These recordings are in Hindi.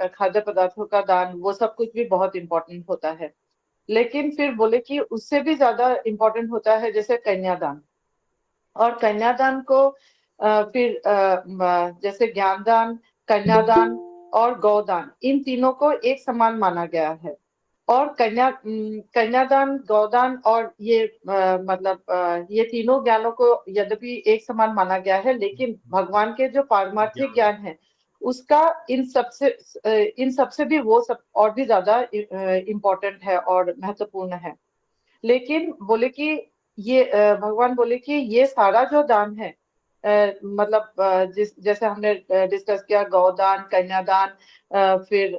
खाद्य पदार्थों का दान, वो सब कुछ भी बहुत इम्पोर्टेंट होता है। लेकिन फिर बोले कि उससे भी ज्यादा इम्पोर्टेंट होता है जैसे कन्यादान। और कन्यादान को फिर जैसे ज्ञानदान, कन्यादान और गौदान, इन तीनों को एक समान माना गया है। और कन्यादान, गौदान और ये मतलब ये तीनों ज्ञानों को यद्यपि एक समान माना गया है, लेकिन भगवान के जो पारमार्थिक ज्ञान। ज्ञान है उसका इन सबसे भी वो सब और भी ज्यादा इम्पोर्टेंट है और महत्वपूर्ण है। लेकिन बोले कि ये भगवान बोले कि ये सारा जो दान है, मतलब जैसे हमने डिस्कस किया, गौदान, कन्यादान, फिर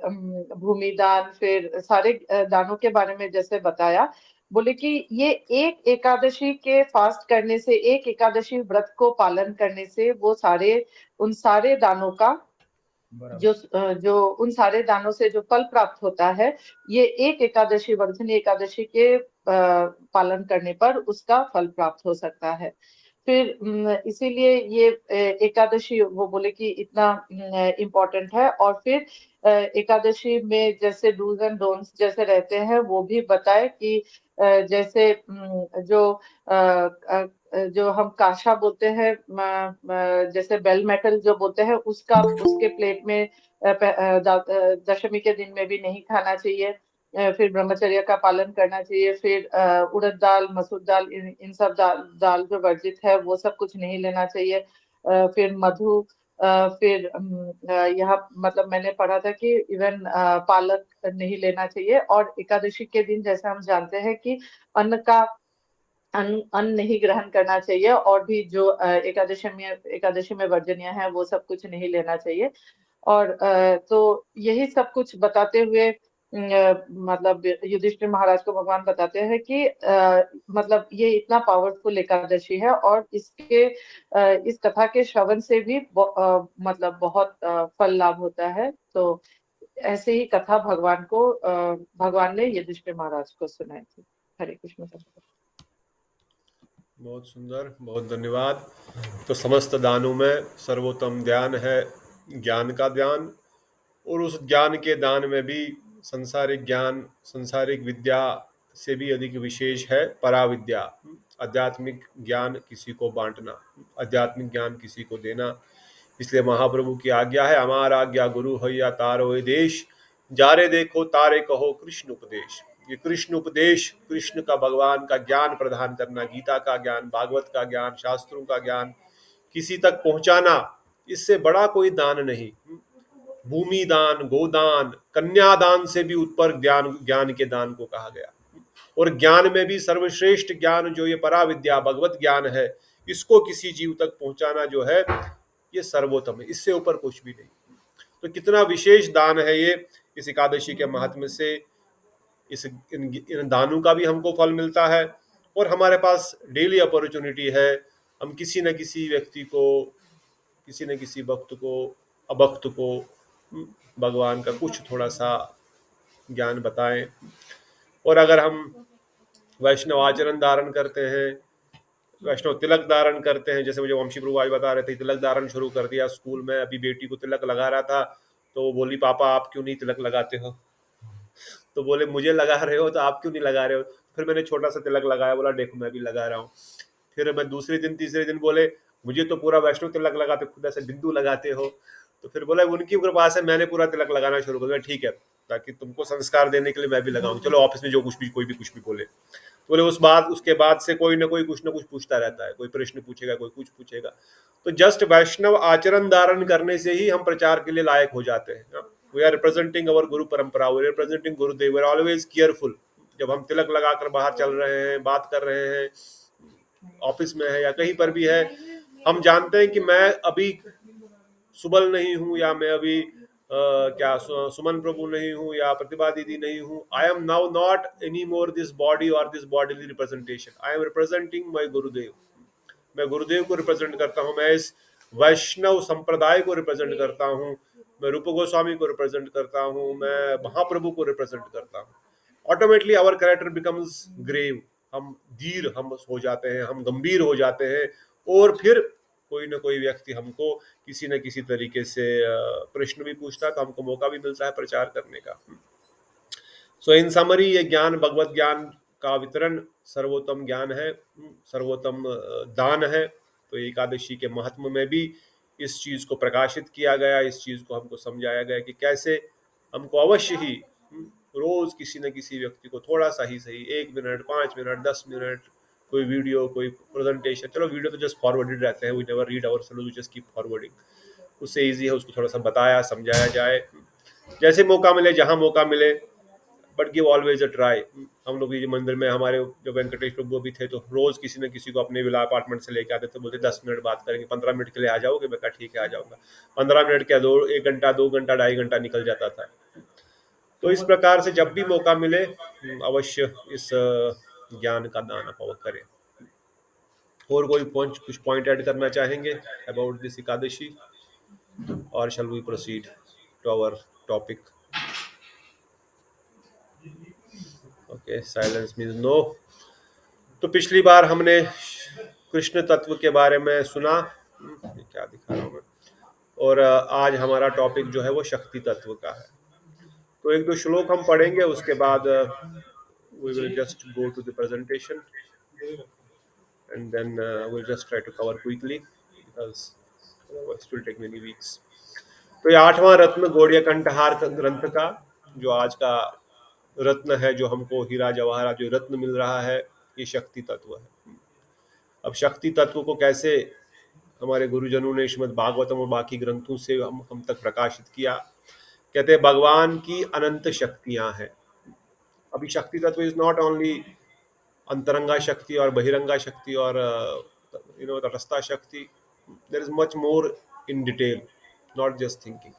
भूमि दान, फिर सारे दानों के बारे में जैसे बताया, बोले कि ये एक एकादशी के फास्ट करने से, एक एकादशी व्रत को पालन करने से वो सारे, उन सारे दानों का जो उन सारे दानों से जो फल प्राप्त होता है, ये एक एकादशी, वर्धनी एकादशी के पालन करने पर उसका फल प्राप्त हो सकता है। फिर इसीलिए ये एकादशी वो बोले कि इतना इम्पोर्टेंट है। और फिर एकादशी में जैसे डूज एंड डोंट्स जैसे रहते हैं वो भी बताए कि जैसे जो हम काशा बोलते हैं, जैसे बेल मेटल जो बोलते हैं, उसका उसके प्लेट में दशमी के दिन में भी नहीं खाना चाहिए। फिर ब्रह्मचर्य का पालन करना चाहिए। फिर उड़द दाल, मसूर दाल, इन सब दाल जो वर्जित है वो सब कुछ नहीं लेना चाहिए। फिर मधु, फिर यहाँ मतलब मैंने पढ़ा था कि इवन पालक नहीं लेना चाहिए। और एकादशी के दिन जैसे हम जानते हैं कि अन्न का अन्न नहीं ग्रहण करना चाहिए, और भी जो एकादशी में वर्जनीय है वो सब कुछ नहीं लेना चाहिए। और तो यही सब कुछ बताते हुए मतलब युधिष्ठिर महाराज को भगवान बताते हैं कि मतलब ये इतना पावरफुल एकादशी है, और इस कथा के श्रवण से भी मतलब बहुत फल लाभ होता है। तो ऐसे ही कथा भगवान ने युधिष्ठिर महाराज को सुनाई थी। हरे कृष्ण। बहुत सुंदर, बहुत धन्यवाद। तो समस्त दानों में सर्वोत्तम दान है ज्ञान का दान, और उस ज्ञान के दान में भी संसारिक ज्ञान, संसारिक विद्या से भी अधिक विशेष है पराविद्या, आध्यात्मिक ज्ञान किसी को बांटना, आध्यात्मिक ज्ञान किसी को देना। इसलिए महाप्रभु की आज्ञा है, हमारा आज्ञा गुरु हैया तारो ए देश, जारे देखो तारे कहो कृष्ण उपदेश। ये कृष्ण उपदेश, कृष्ण का, भगवान का ज्ञान प्रदान करना, गीता का ज्ञान, भागवत का ज्ञान, शास्त्रों का ज्ञान किसी तक पहुंचाना, इससे बड़ा कोई दान नहीं। भूमि दान, गोदान, कन्यादान से भी ऊपर ज्ञान के दान को कहा गया। और ज्ञान में भी सर्वश्रेष्ठ ज्ञान जो ये पराविद्या भगवत ज्ञान है, इसको किसी जीव तक पहुंचाना जो है ये सर्वोत्तम है, इससे ऊपर कुछ भी नहीं। तो कितना विशेष दान है ये। इस एकादशी के महात्म्य से इन दानों का भी हमको फल मिलता है, और हमारे पास डेली अपॉर्चुनिटी है, हम किसी न किसी व्यक्ति को, किसी न किसी भक्त को, अभक्त को भगवान का कुछ थोड़ा सा ज्ञान बताएं। और अगर हम वैष्णव आचरण धारण करते हैं, वैष्णव तिलक धारण करते हैं, जैसे मुझे वंशी प्रभु आज बता रहे थे, तिलक धारण शुरू कर दिया स्कूल में। अभी बेटी को तिलक लगा रहा था तो वो बोली, पापा आप क्यों नहीं तिलक लगाते हो? तो बोले, मुझे लगा रहे हो तो आप क्यों नहीं लगा रहे हो? फिर मैंने छोटा सा तिलक लगाया, बोला देखो मैं भी लगा रहा हूँ। फिर मैं दूसरे दिन तीसरे दिन बोले, मुझे तो पूरा वैष्णव तिलक लगाते, खुद ऐसे बिंदु लगाते हो। तो फिर बोला, उनकी कृपा से मैंने पूरा तिलक लगाना शुरू कर दिया। ठीक है, ताकि तुमको संस्कार देने के लिए मैं भी लगाऊं, चलो ऑफिस में जो कुछ भी, कोई भी कुछ भी बोले। तो बोले उसके बाद से कोई ना कोई कुछ ना कुछ पूछता रहता है, कोई प्रश्न पूछेगा, कोई कुछ पूछेगा। तो जस्ट वैष्णव आचरण धारण करने से ही हम प्रचार के लिए लायक हो जाते हैं। वी आर रिप्रेजेंटिंग अवर गुरु परंपरा, we are representing Gurudev, we are always careful. जब हम तिलक लगाकर बाहर चल रहे हैं, बात कर रहे हैं, ऑफिस में है या कहीं पर भी है, हम जानते हैं कि मैं अभी सुबल नहीं हूँ, या मैं अभी सुमन प्रभु नहीं हूँ, या प्रतिभा दीदी नहीं हूँ। I am now not any more this body और this bodily representation, I am representing my Gurudev. मैं गुरुदेव को रिप्रेजेंट करता हूँ, मैं इस वैष्णव संप्रदाय को रिप्रेजेंट करता हूँ, मैं रूप गोस्वामी को रिप्रेजेंट करता हूँ, मैं महाप्रभु को रिप्रेजेंट करता हूँ। Automatically our character becomes grave, हम धीर हम हो जाते हैं, हम गंभीर हो जाते हैं, और फिर कोई ना कोई व्यक्ति हमको किसी न किसी तरीके से प्रश्न भी पूछता है, तो हमको मौका भी मिलता है प्रचार करने का। सो इन समरी ये ज्ञान, भगवत ज्ञान का वितरण सर्वोत्तम ज्ञान है, सर्वोत्तम दान है। तो एकादशी के महत्व में भी इस चीज को प्रकाशित किया गया, इस चीज को हमको समझाया गया कि कैसे हमको अवश्य ही रोज किसी न किसी व्यक्ति को थोड़ा सा ही सही, 1 मिनट, 5 मिनट, 10 मिनट, कोई वीडियो, कोई प्रेजेंटेशन, चलो वीडियो तो जस्ट फॉरवर्डेड रहते हैं, we never read our self, we just keep forwarding, उससे इजी है, उसको थोड़ा सा बताया समझाया जाए, जैसे मौका मिले, जहां मौका मिले, but give always a try. हम लोग भी मंदिर में, हमारे जो वेंकटेश प्रभु भी थे, तो रोज किसी न किसी को अपने विला अपार्टमेंट से लेके आते थे, बोलते 10 मिनट बात करेंगे, 15 मिनट के लिए आ जाओगे? मैं कहा ठीक है आ जाऊंगा। 15 मिनट क्या, 1 घंटा, 2 घंटा, 2.5 घंटा निकल जाता था। तो इस प्रकार से जब भी मौका मिले अवश्य इस ज्ञान का दान आप करें। और कोई कुछ पॉइंट ऐड करना चाहेंगे अबाउट दिस एकादशी, और shall we proceed to our topic? Okay, silence means no. तो पिछली बार हमने कृष्ण तत्व के बारे में सुना, क्या दिखा रहा हूं मैं, और आज हमारा टॉपिक जो है वो शक्ति तत्व का है। तो 1-2 श्लोक हम पढ़ेंगे, उसके बाद we will just go to the presentation and then we'll just try to cover quickly because it will take many weeks. तो ये 8वां रत्न गौड़ीय कंठहार ग्रंथ का जो आज का रत्न है, जो हमको हीरा जवाहरात जो रत्न मिल रहा है, ये शक्ति तत्व है। अब शक्ति तत्व को कैसे हमारे गुरुजनों ने श्रीमद् भागवतम और बाकी ग्रंथों से हम तक प्रकाशित किया। कहते हैं भगवान की अनंत शक्तियां हैं। अभी शक्ति तत्व इज नॉट ओनली अंतरंगा शक्ति और बहिरंगा शक्ति और तटस्था शक्ति, there is much more in detail, not just thinking.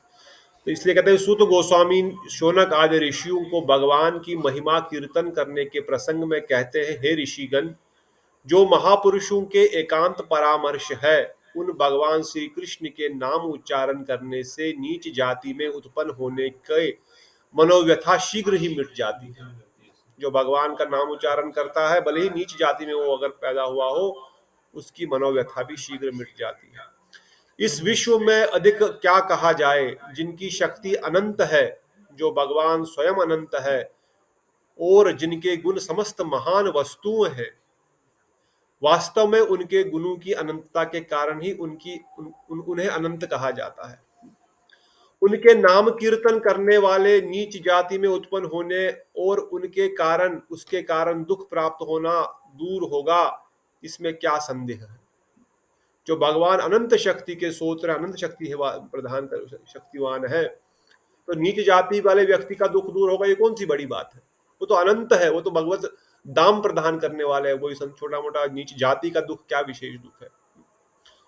तो इसलिए कहते हैं सूत गोस्वामी शौनक आदि ऋषियों को भगवान की महिमा कीर्तन करने के प्रसंग में कहते हैं, हे ऋषिगण, जो महापुरुषों के एकांत परामर्श है, उन भगवान श्री कृष्ण के नाम उच्चारण करने से नीच जाति में उत्पन्न होने के मनोव्यथा शीघ्र ही मिट जाती है। जो भगवान का नाम उच्चारण करता है, भले ही नीच जाति में वो अगर पैदा हुआ हो, उसकी मनोव्यथा भी शीघ्र मिट जाती है। इस विश्व में अधिक क्या कहा जाए, जिनकी शक्ति अनंत है, जो भगवान स्वयं अनंत है और जिनके गुण समस्त महान वस्तुएं हैं। वास्तव में उनके गुणों की अनंतता के कारण ही उन्हें अनंत कहा जाता है। उनके नाम कीर्तन करने वाले नीच जाति में उत्पन्न होने और उसके कारण दुख प्राप्त होना दूर होगा, इसमें क्या संदेह है। जो भगवान अनंत शक्ति के सोत्र, अनंत शक्ति है, प्रधान शक्तिवान है, तो नीच जाति वाले व्यक्ति का दुख दूर होगा, ये कौन सी बड़ी बात है। वो तो अनंत है, वो तो भगवत दाम प्रदान करने वाले है, वही छोटा मोटा नीच जाति का दुख क्या विशेष दुख है।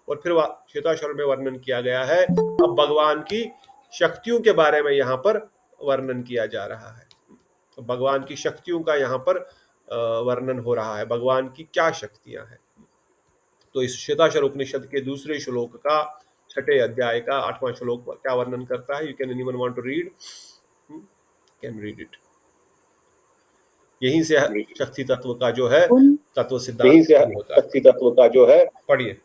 और फिर श्वेताश्वर में वर्णन किया गया है, अब भगवान की शक्तियों के बारे में यहाँ पर वर्णन किया जा रहा है। तो भगवान की शक्तियों का यहाँ पर वर्णन हो रहा है, भगवान की क्या शक्तियां हैं। तो इस श्वेताश्वर उपनिषद के दूसरे श्लोक का 6ठे अध्याय का 8वां श्लोक क्या वर्णन करता है। You can anyone want to read, can read it. यहीं से शक्ति तत्व का जो है तत्व सिद्धांत, यहीं से शक्ति तत्व का जो है, पढ़िए।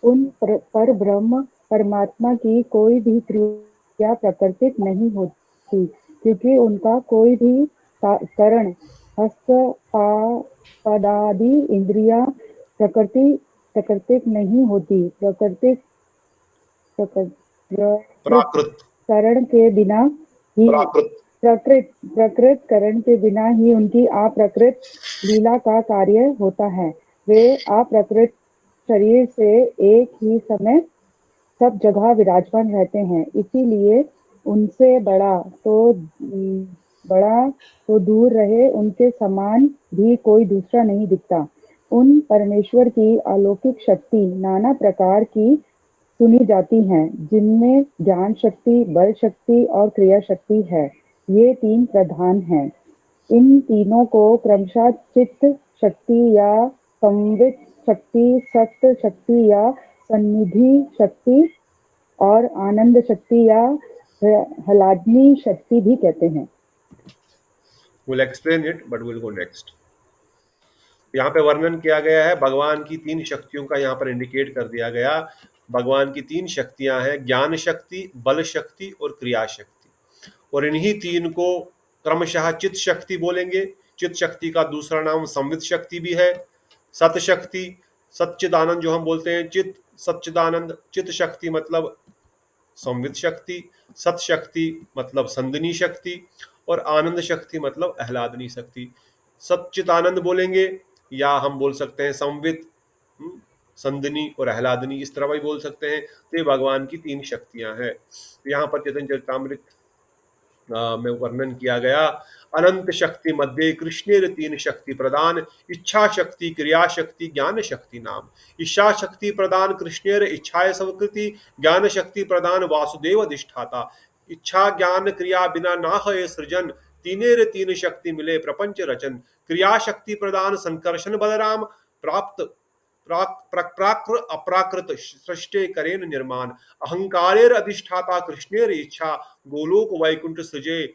उन पर ब्रह्म परमात्मा की कोई भी क्रिया प्राकृतिक नहीं होती, क्योंकि उनका कोई भी करण, हस्त, पादादि इंद्रिया प्राकृतिक नहीं होती। प्राकृत करण के बिना ही प्रकृत करण के बिना ही उनकी अप्रकृत लीला का कार्य होता है। वे अप्रकृत शरीर से एक ही समय सब जगह विराजमान रहते हैं, इसीलिए उनसे बड़ा तो दूर रहे, उनके समान भी कोई दूसरा नहीं दिखता। उन परमेश्वर की अलौकिक शक्ति नाना प्रकार की सुनी जाती हैं, जिनमें ज्ञान शक्ति, बल शक्ति और क्रिया शक्ति है। ये 3 प्रधान हैं। इन तीनों को क्रमशः चित्त शक्ति या संवित शक्ति, सत्य शक्ति या सन्निधि शक्ति और आनंद शक्ति या हलाग्नि शक्ति भी कहते हैं। We'll explain it, but we'll go next. यहाँ पे वर्णन किया गया है भगवान की 3 शक्तियों का, यहाँ पर इंडिकेट कर दिया गया। भगवान की 3 शक्तियां हैं, ज्ञान शक्ति, बल शक्ति और क्रिया शक्ति। और इन्हीं 3 को क्रमशः चित्त शक्ति बोलेंगे। चित्त शक्ति का दूसरा नाम संवित शक्ति भी है। सत शक्ति, सच्चिदानंद जो हम बोलते हैं, चित्त सच्चिदानंद। चित्त शक्ति मतलब संवित शक्ति, सत शक्ति मतलब संदनी शक्ति, और आनंद शक्ति मतलब आह्लादनी शक्ति। सच्चिदानंद बोलेंगे या हम बोल सकते हैं संवित, संदनी और आह्लादनी, इस तरह भी बोल सकते हैं। तो ये भगवान की 3 शक्तियां हैं। यहाँ पर चैतन्य चरितामृत में वर्णन किया गया, अनंत शक्ति मध्य कृष्णेर 3 शक्ति प्रदान, इच्छा शक्ति, क्रिया शक्ति, ज्ञान शक्ति नाम। इच्छा शक्ति प्रदान कृष्णेर इच्छाए संकृति, ज्ञान शक्ति प्रदान वासुदेव अधिष्ठाता। इच्छा ज्ञान क्रिया बिना ना है सृजन, तीनेर 3 शक्ति मिले प्रपंच रचन। क्रिया शक्ति प्रदान संकर्षण बलराम, प्राप्त प्राकृत अप्राकृत सृष्टे करेन निर्माण। अहंकारेर अधिष्ठाता कृष्णेर इच्छा, गोलोक वैकुंठ सृजे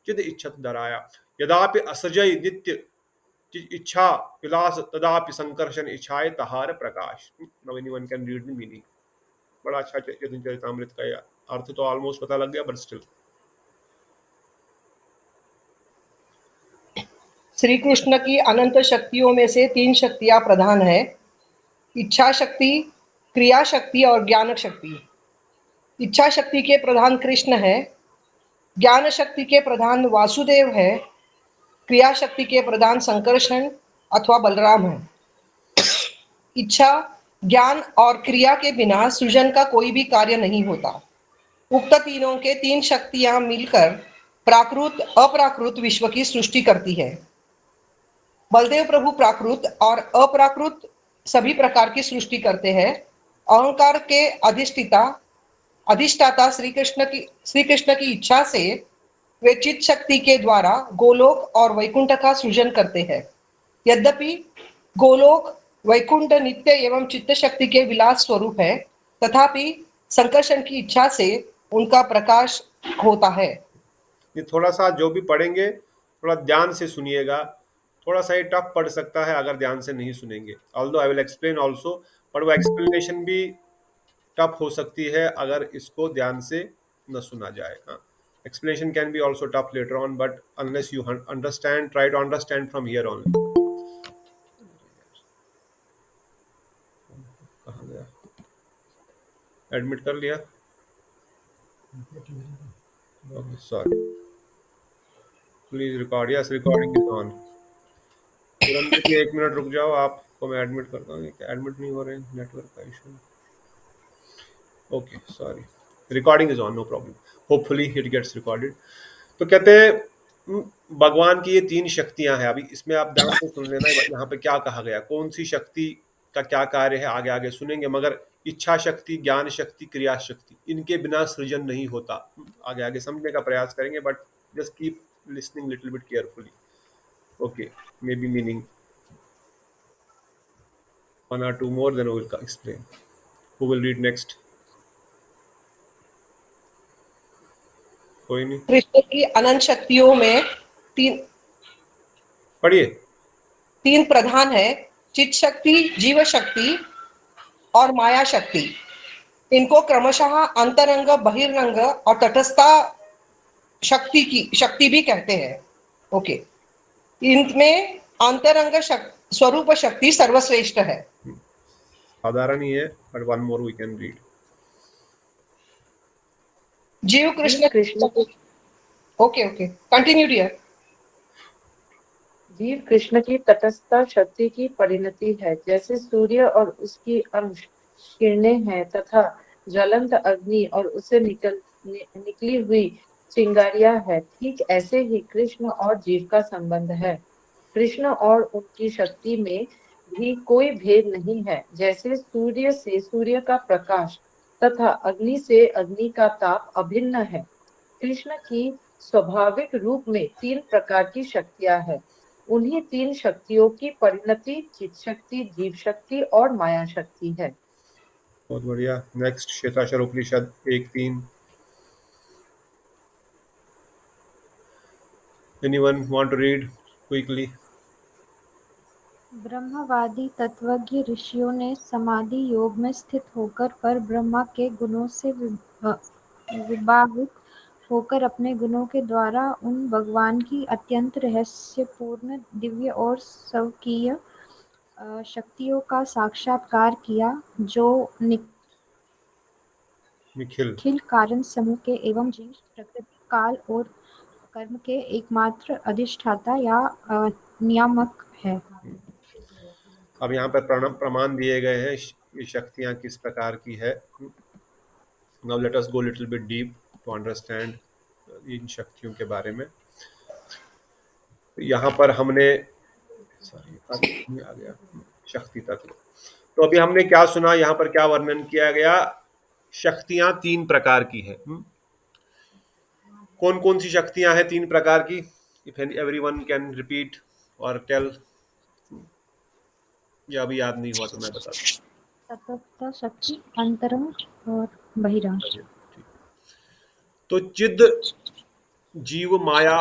चिद इच्छत दराया। यदापि असजय नित्य इच्छा विलास, तदापि संकर्षण इच्छाए तहार प्रकाश। Now anyone can read the meaning. बड़ा अच्छा चैतन्य चरितामृत का अर्थ तो ऑलमोस्ट पता लग गया, बट स्टिल। श्री कृष्ण की अनंत शक्तियों में से 3 शक्तियां प्रधान है, इच्छा शक्ति, क्रिया शक्ति और ज्ञान शक्ति। इच्छा शक्ति के प्रधान कृष्ण है, ज्ञान शक्ति के प्रधान वासुदेव है, क्रिया शक्ति के प्रधान संकर्षण अथवा बलराम है। इच्छा, ज्ञान और क्रिया के बिना सृजन का कोई भी कार्य नहीं होता। उक्त तीनों के 3 शक्तियां मिलकर प्राकृत अप्राकृत विश्व की सृष्टि करती है। बलदेव प्रभु प्राकृत और अप्राकृत सभी प्रकार की सृष्टि करते हैं। अहंकार के अधिष्ठाता श्री कृष्ण की इच्छा से वे चित्त शक्ति के द्वारा गोलोक और वैकुंठ का सृजन करते हैं। यद्यपि गोलोक वैकुंठ नित्य एवं चित्त शक्ति के विलास स्वरूप है, तथापि संकर्षण की इच्छा से उनका प्रकाश होता है। ये थोड़ा सा जो भी पढ़ेंगे थोड़ा ध्यान से सुनिएगा। थोड़ा सा ये टफ पढ़ सकता है अगर ध्यान से नहीं सुनेंगे। Although I will explain also, but वो एक्सप्लेनेशन भी टफ हो सकती है अगर इसको ध्यान से न सुना जाए। हाँ, explanation can be also tough later on, but unless you understand, try to understand from here only. कहाँ गया? एडमिट कर लिया? Okay, sorry. Please record. Yes, recording is on. तुरंत भी 1 मिनट रुक जाओ, आपको मैं एडमिट करता हूँ। एडमिट नहीं हो रहे, नेटवर्क का issue. Okay, sorry. Recording is on, no problem. Hopefully it gets recorded. तो कहते हैं भगवान की ये 3 शक्तियां हैं। अभी इसमें आप ध्यान से सुन लेना यहाँ पे क्या कहा गया, कौन सी शक्ति का क्या कार्य है, आगे आगे सुनेंगे। मगर इच्छा शक्ति, ज्ञान शक्ति, क्रिया शक्ति, इनके बिना सृजन नहीं होता। आगे आगे समझने का प्रयास करेंगे, but just keep listening little bit carefully. Okay, may be meaning 1 or 2 more, then we will explain. Who will read next? कोई नहीं। कृष्ण की अनंत शक्तियों में 3 पढ़िए। 3 प्रधान है, चित्त शक्ति, जीव शक्ति और माया शक्ति। इनको क्रमशः अंतरंग, बहिरंग और तटस्था शक्ति भी कहते हैं। ओके, इनमें अंतरंग स्वरूप शक्ति सर्वश्रेष्ठ है। साधारण ही है, but one more we can read. जीव कृष्ण ओके कंटिन्यू डियर। जीव कृष्ण की तटस्थ शक्ति की परिणति है। जैसे सूर्य और उसकी अंश किरणें हैं तथा ज्वलंत अग्नि और उससे निकली हुई चिंगारियां है, ठीक ऐसे ही कृष्ण और जीव का संबंध है। कृष्ण और उनकी शक्ति में भी कोई भेद नहीं है। जैसे सूर्य से सूर्य का प्रकाश तथा अग्नि से अग्नि का ताप अभिन्न है, कृष्ण की स्वाभाविक रूप में 3 प्रकार की शक्तियां हैं। उन्हीं 3 शक्तियों की परिणति चित्त शक्ति, जीव शक्ति और माया शक्ति है। बहुत बढ़िया। Next, Shvetashvatara Upanishad 1:3। Anyone want to read quickly? ब्रह्मवादी तत्वज्ञ ऋषियों ने समाधि योग में स्थित होकर पर ब्रह्मा के गुणों से विभावित होकर अपने गुणों के द्वारा उन भगवान की अत्यंत रहस्यपूर्ण दिव्य और स्वकीय शक्तियों का साक्षात्कार किया, जो निखिल निखिल कारण समूह के एवं जीव, प्रकृति, काल और कर्म के एकमात्र अधिष्ठाता या नियामक है। अब यहाँ पर प्रमाण दिए गए हैं ये शक्तियाँ किस प्रकार की है। Now let us go little bit deep to understand इन शक्तियों के बारे में। यहाँ पर हमने सॉरी आ गया शक्ति तत्व। तो अभी हमने क्या सुना, यहाँ पर क्या वर्णन किया गया, शक्तियां 3 प्रकार की है। कौन कौन सी शक्तियां हैं 3 प्रकार की? इफ एवरीवन कैन रिपीट और टेल, या अभी याद नहीं हुआ तो मैं बता दूं। तत्वतः शक्ति, अंतरंग और बहिरंग। तो चिद, जीव, माया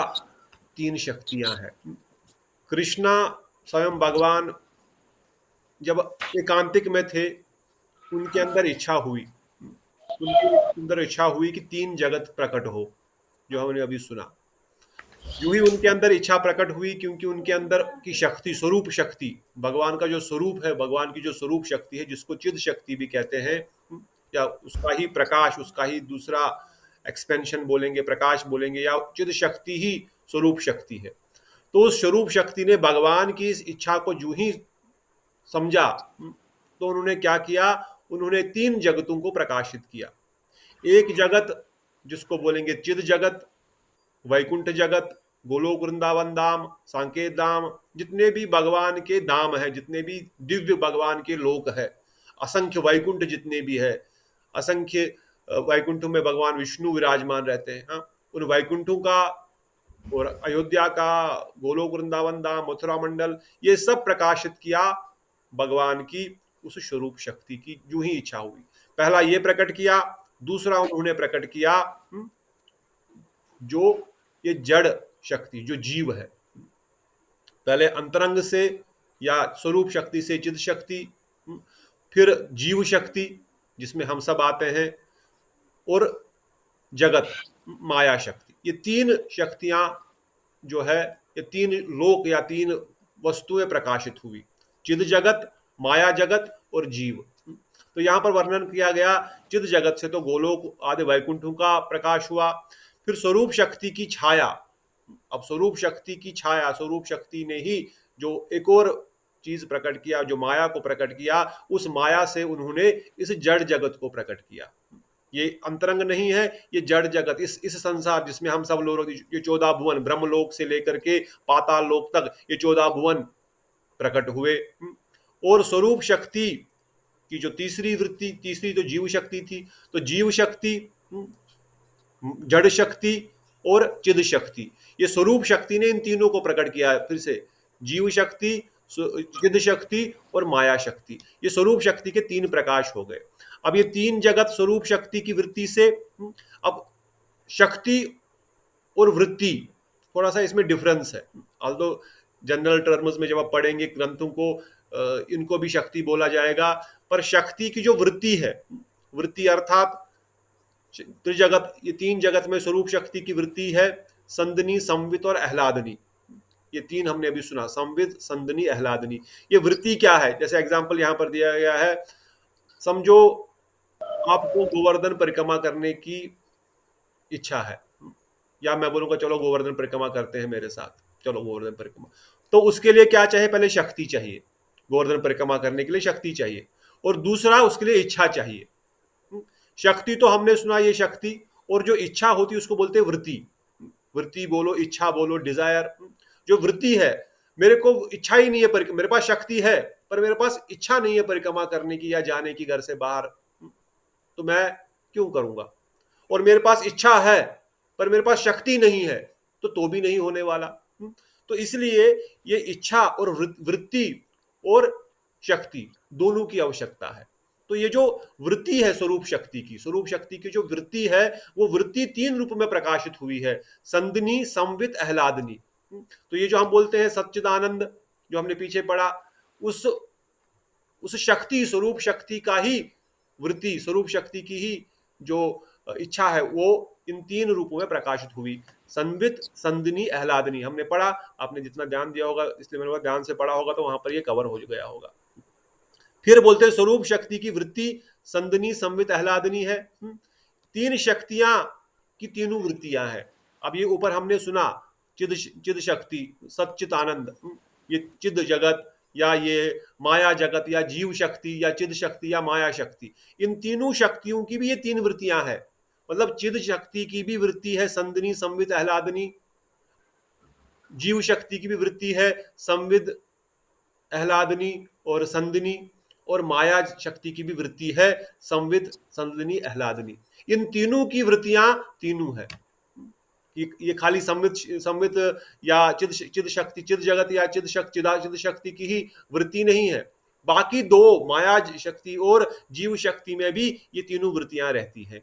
3 शक्तियां हैं। कृष्णा स्वयं भगवान जब एकांतिक में थे, उनके अंदर इच्छा हुई, उनके अंदर इच्छा हुई कि 3 जगत प्रकट हो, जो हमने अभी सुना। यूं ही उनके अंदर इच्छा प्रकट हुई क्योंकि उनके अंदर की शक्ति, स्वरूप शक्ति, भगवान का जो स्वरूप है, भगवान की जो स्वरूप शक्ति है, जिसको चिद शक्ति भी कहते हैं, या उसका ही प्रकाश, उसका ही दूसरा एक्सपेंशन बोलेंगे, प्रकाश बोलेंगे, या चिद शक्ति ही स्वरूप शक्ति है। तो उस स्वरूप शक्ति ने भगवान की इस इच्छा को जूं ही समझा, तो उन्होंने क्या किया, उन्होंने 3 जगतों को प्रकाशित किया। एक जगत जिसको बोलेंगे चिद जगत, वैकुंठ जगत, गोलोक वृंदावन धाम, सांकेत धाम, जितने भी भगवान के धाम है, जितने भी दिव्य भगवान के लोक है, असंख्य वैकुंठ जितने भी है, असंख्य वैकुंठों में भगवान विष्णु विराजमान रहते हैं। हाँ, उन वैकुंठों का और अयोध्या का, गोलोक वृंदावन धाम, मथुरा मंडल, ये सब प्रकाशित किया भगवान की उस स्वरूप शक्ति की जो ही इच्छा हुई। पहला ये प्रकट किया, दूसरा उन्होंने प्रकट किया जो ये जड़ शक्ति, जो जीव है, पहले अंतरंग से या स्वरूप शक्ति से चिद शक्ति, फिर जीव शक्ति जिसमें हम सब आते हैं, और जगत माया शक्ति। ये 3 शक्तियां जो है, ये 3 लोक या 3 वस्तुएं प्रकाशित हुई, चिद जगत, माया जगत और जीव। तो यहां पर वर्णन किया गया चिद जगत से तो गोलोक आदि वैकुंठों का प्रकाश हुआ, फिर स्वरूप शक्ति की छाया। अब स्वरूप शक्ति की छाया, स्वरूप शक्ति ने ही जो एक और चीज प्रकट किया, जो माया को प्रकट किया, उस माया से उन्होंने इस जड़ जगत को प्रकट किया। ये अंतरंग नहीं है, ये जड़ जगत, इस संसार जिसमें हम सब लोग, ये 14 भुवन, ब्रह्मलोक से लेकर के पाताल लोक तक ये 14 भुवन प्रकट हुए। और स्वरूप शक्ति की जो तीसरी वृत्ति, तीसरी तो जीव शक्ति थी, तो जीव शक्ति, जड़ शक्ति और चिद शक्ति, ये स्वरूप शक्ति ने इन तीनों को प्रकट किया। फिर से जीव शक्ति, चिद शक्ति और माया शक्ति, ये स्वरूप शक्ति के 3 प्रकाश हो गए। अब ये 3 जगत स्वरूप शक्ति की वृत्ति से, अब शक्ति और वृत्ति थोड़ा सा इसमें डिफरेंस है। ऑल्दो जनरल टर्म्स में जब आप पढ़ेंगे ग्रंथों को, इनको भी शक्ति बोला जाएगा, पर शक्ति की जो वृत्ति है, वृत्ति अर्थात त्रिजगत, ये 3 जगत में स्वरूप शक्ति की वृत्ति है संदनी, संवित और आह्लादनी। ये 3 हमने अभी सुना, संवित, संदनी, आह्लादनी। ये वृत्ति क्या है? जैसे एग्जांपल यहां पर दिया गया है, समझो आपको गोवर्धन परिक्रमा करने की इच्छा है, या मैं बोलूंगा चलो गोवर्धन परिक्रमा करते हैं मेरे साथ, चलो गोवर्धन परिक्रमा। तो उसके लिए क्या चाहिए? पहले शक्ति चाहिए, गोवर्धन परिक्रमा करने के लिए शक्ति चाहिए, और दूसरा उसके लिए इच्छा चाहिए। शक्ति तो हमने सुना, ये शक्ति, और जो इच्छा होती है उसको बोलते हैं वृत्ति। वृत्ति बोलो, इच्छा बोलो, डिजायर। जो वृत्ति है, मेरे को इच्छा ही नहीं है, मेरे पास शक्ति है पर मेरे पास इच्छा नहीं है परिक्रमा करने की या जाने की घर से बाहर, तो मैं क्यों करूंगा? और मेरे पास इच्छा है पर मेरे पास शक्ति नहीं है, तो भी नहीं होने वाला। तो इसलिए ये इच्छा और वृत्ति और शक्ति दोनों की आवश्यकता है। तो ये जो वृत्ति है स्वरूप शक्ति की, स्वरूप शक्ति की जो वृत्ति है, वो वृत्ति 3 रूप में प्रकाशित हुई है, संदनी, संवित, आह्लादनी। तो ये जो हम बोलते हैं सच्चिदानंद, जो हमने पीछे पढ़ा, उस शक्ति, स्वरूप शक्ति का ही वृत्ति, स्वरूप शक्ति की ही जो इच्छा है वो इन तीन रूपों में प्रकाशित हुई। संवित, संदिनी, आह्लादनी हमने पढ़ा, आपने जितना ध्यान दिया होगा इसलिए मैंने ध्यान से पढ़ा होगा तो वहां पर ये कवर हो गया होगा। फिर बोलते हैं स्वरूप शक्ति की वृत्ति संदिनी, संवित, आह्लादनी है। तीन शक्तियां की तीनों वृत्तियां हैं। अब ये ऊपर हमने सुना चिद शक्ति, सच्चित आनंद, ये चिद जगत या ये माया जगत या जीव शक्ति या चिद शक्ति या माया शक्ति, इन तीनों शक्तियों की भी ये तीन वृत्तियां हैं। मतलब चिद शक्ति की भी वृत्ति है संदिनी, संवित, आह्लादनी, जीव शक्ति की भी वृत्ति है संविद, आह्लादनी और संदिनी, और माया शक्ति की भी वृत्ति है संविद, संदिनी, आह्लादनी। इन तीनों की वृत्तियां तीनों है। ये खाली संवित या चिद शक्ति, चिद जगत या चिद शक्ति की ही वृत्ति नहीं है, बाकी दो माया शक्ति और जीव शक्ति में भी ये तीनों वृत्तियां रहती हैं।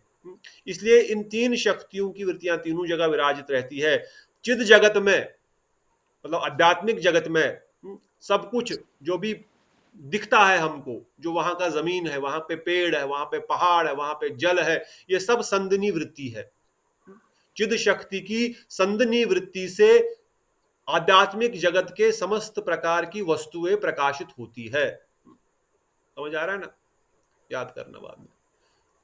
इसलिए इन तीन शक्तियों की वृत्तियां तीनों जगह विराजित रहती है। चिद जगत में मतलब आध्यात्मिक जगत में सब कुछ जो भी दिखता है हमको, जो वहां का जमीन है, वहां पे पेड़ है, वहां पे पहाड़ है, वहां पे जल है, ये सब संदिनी वृत्ति है। चिद शक्ति की संदिनी वृत्ति से आध्यात्मिक जगत के समस्त प्रकार की वस्तुएं प्रकाशित होती है। समझ आ रहा है ना? याद करना बाद में।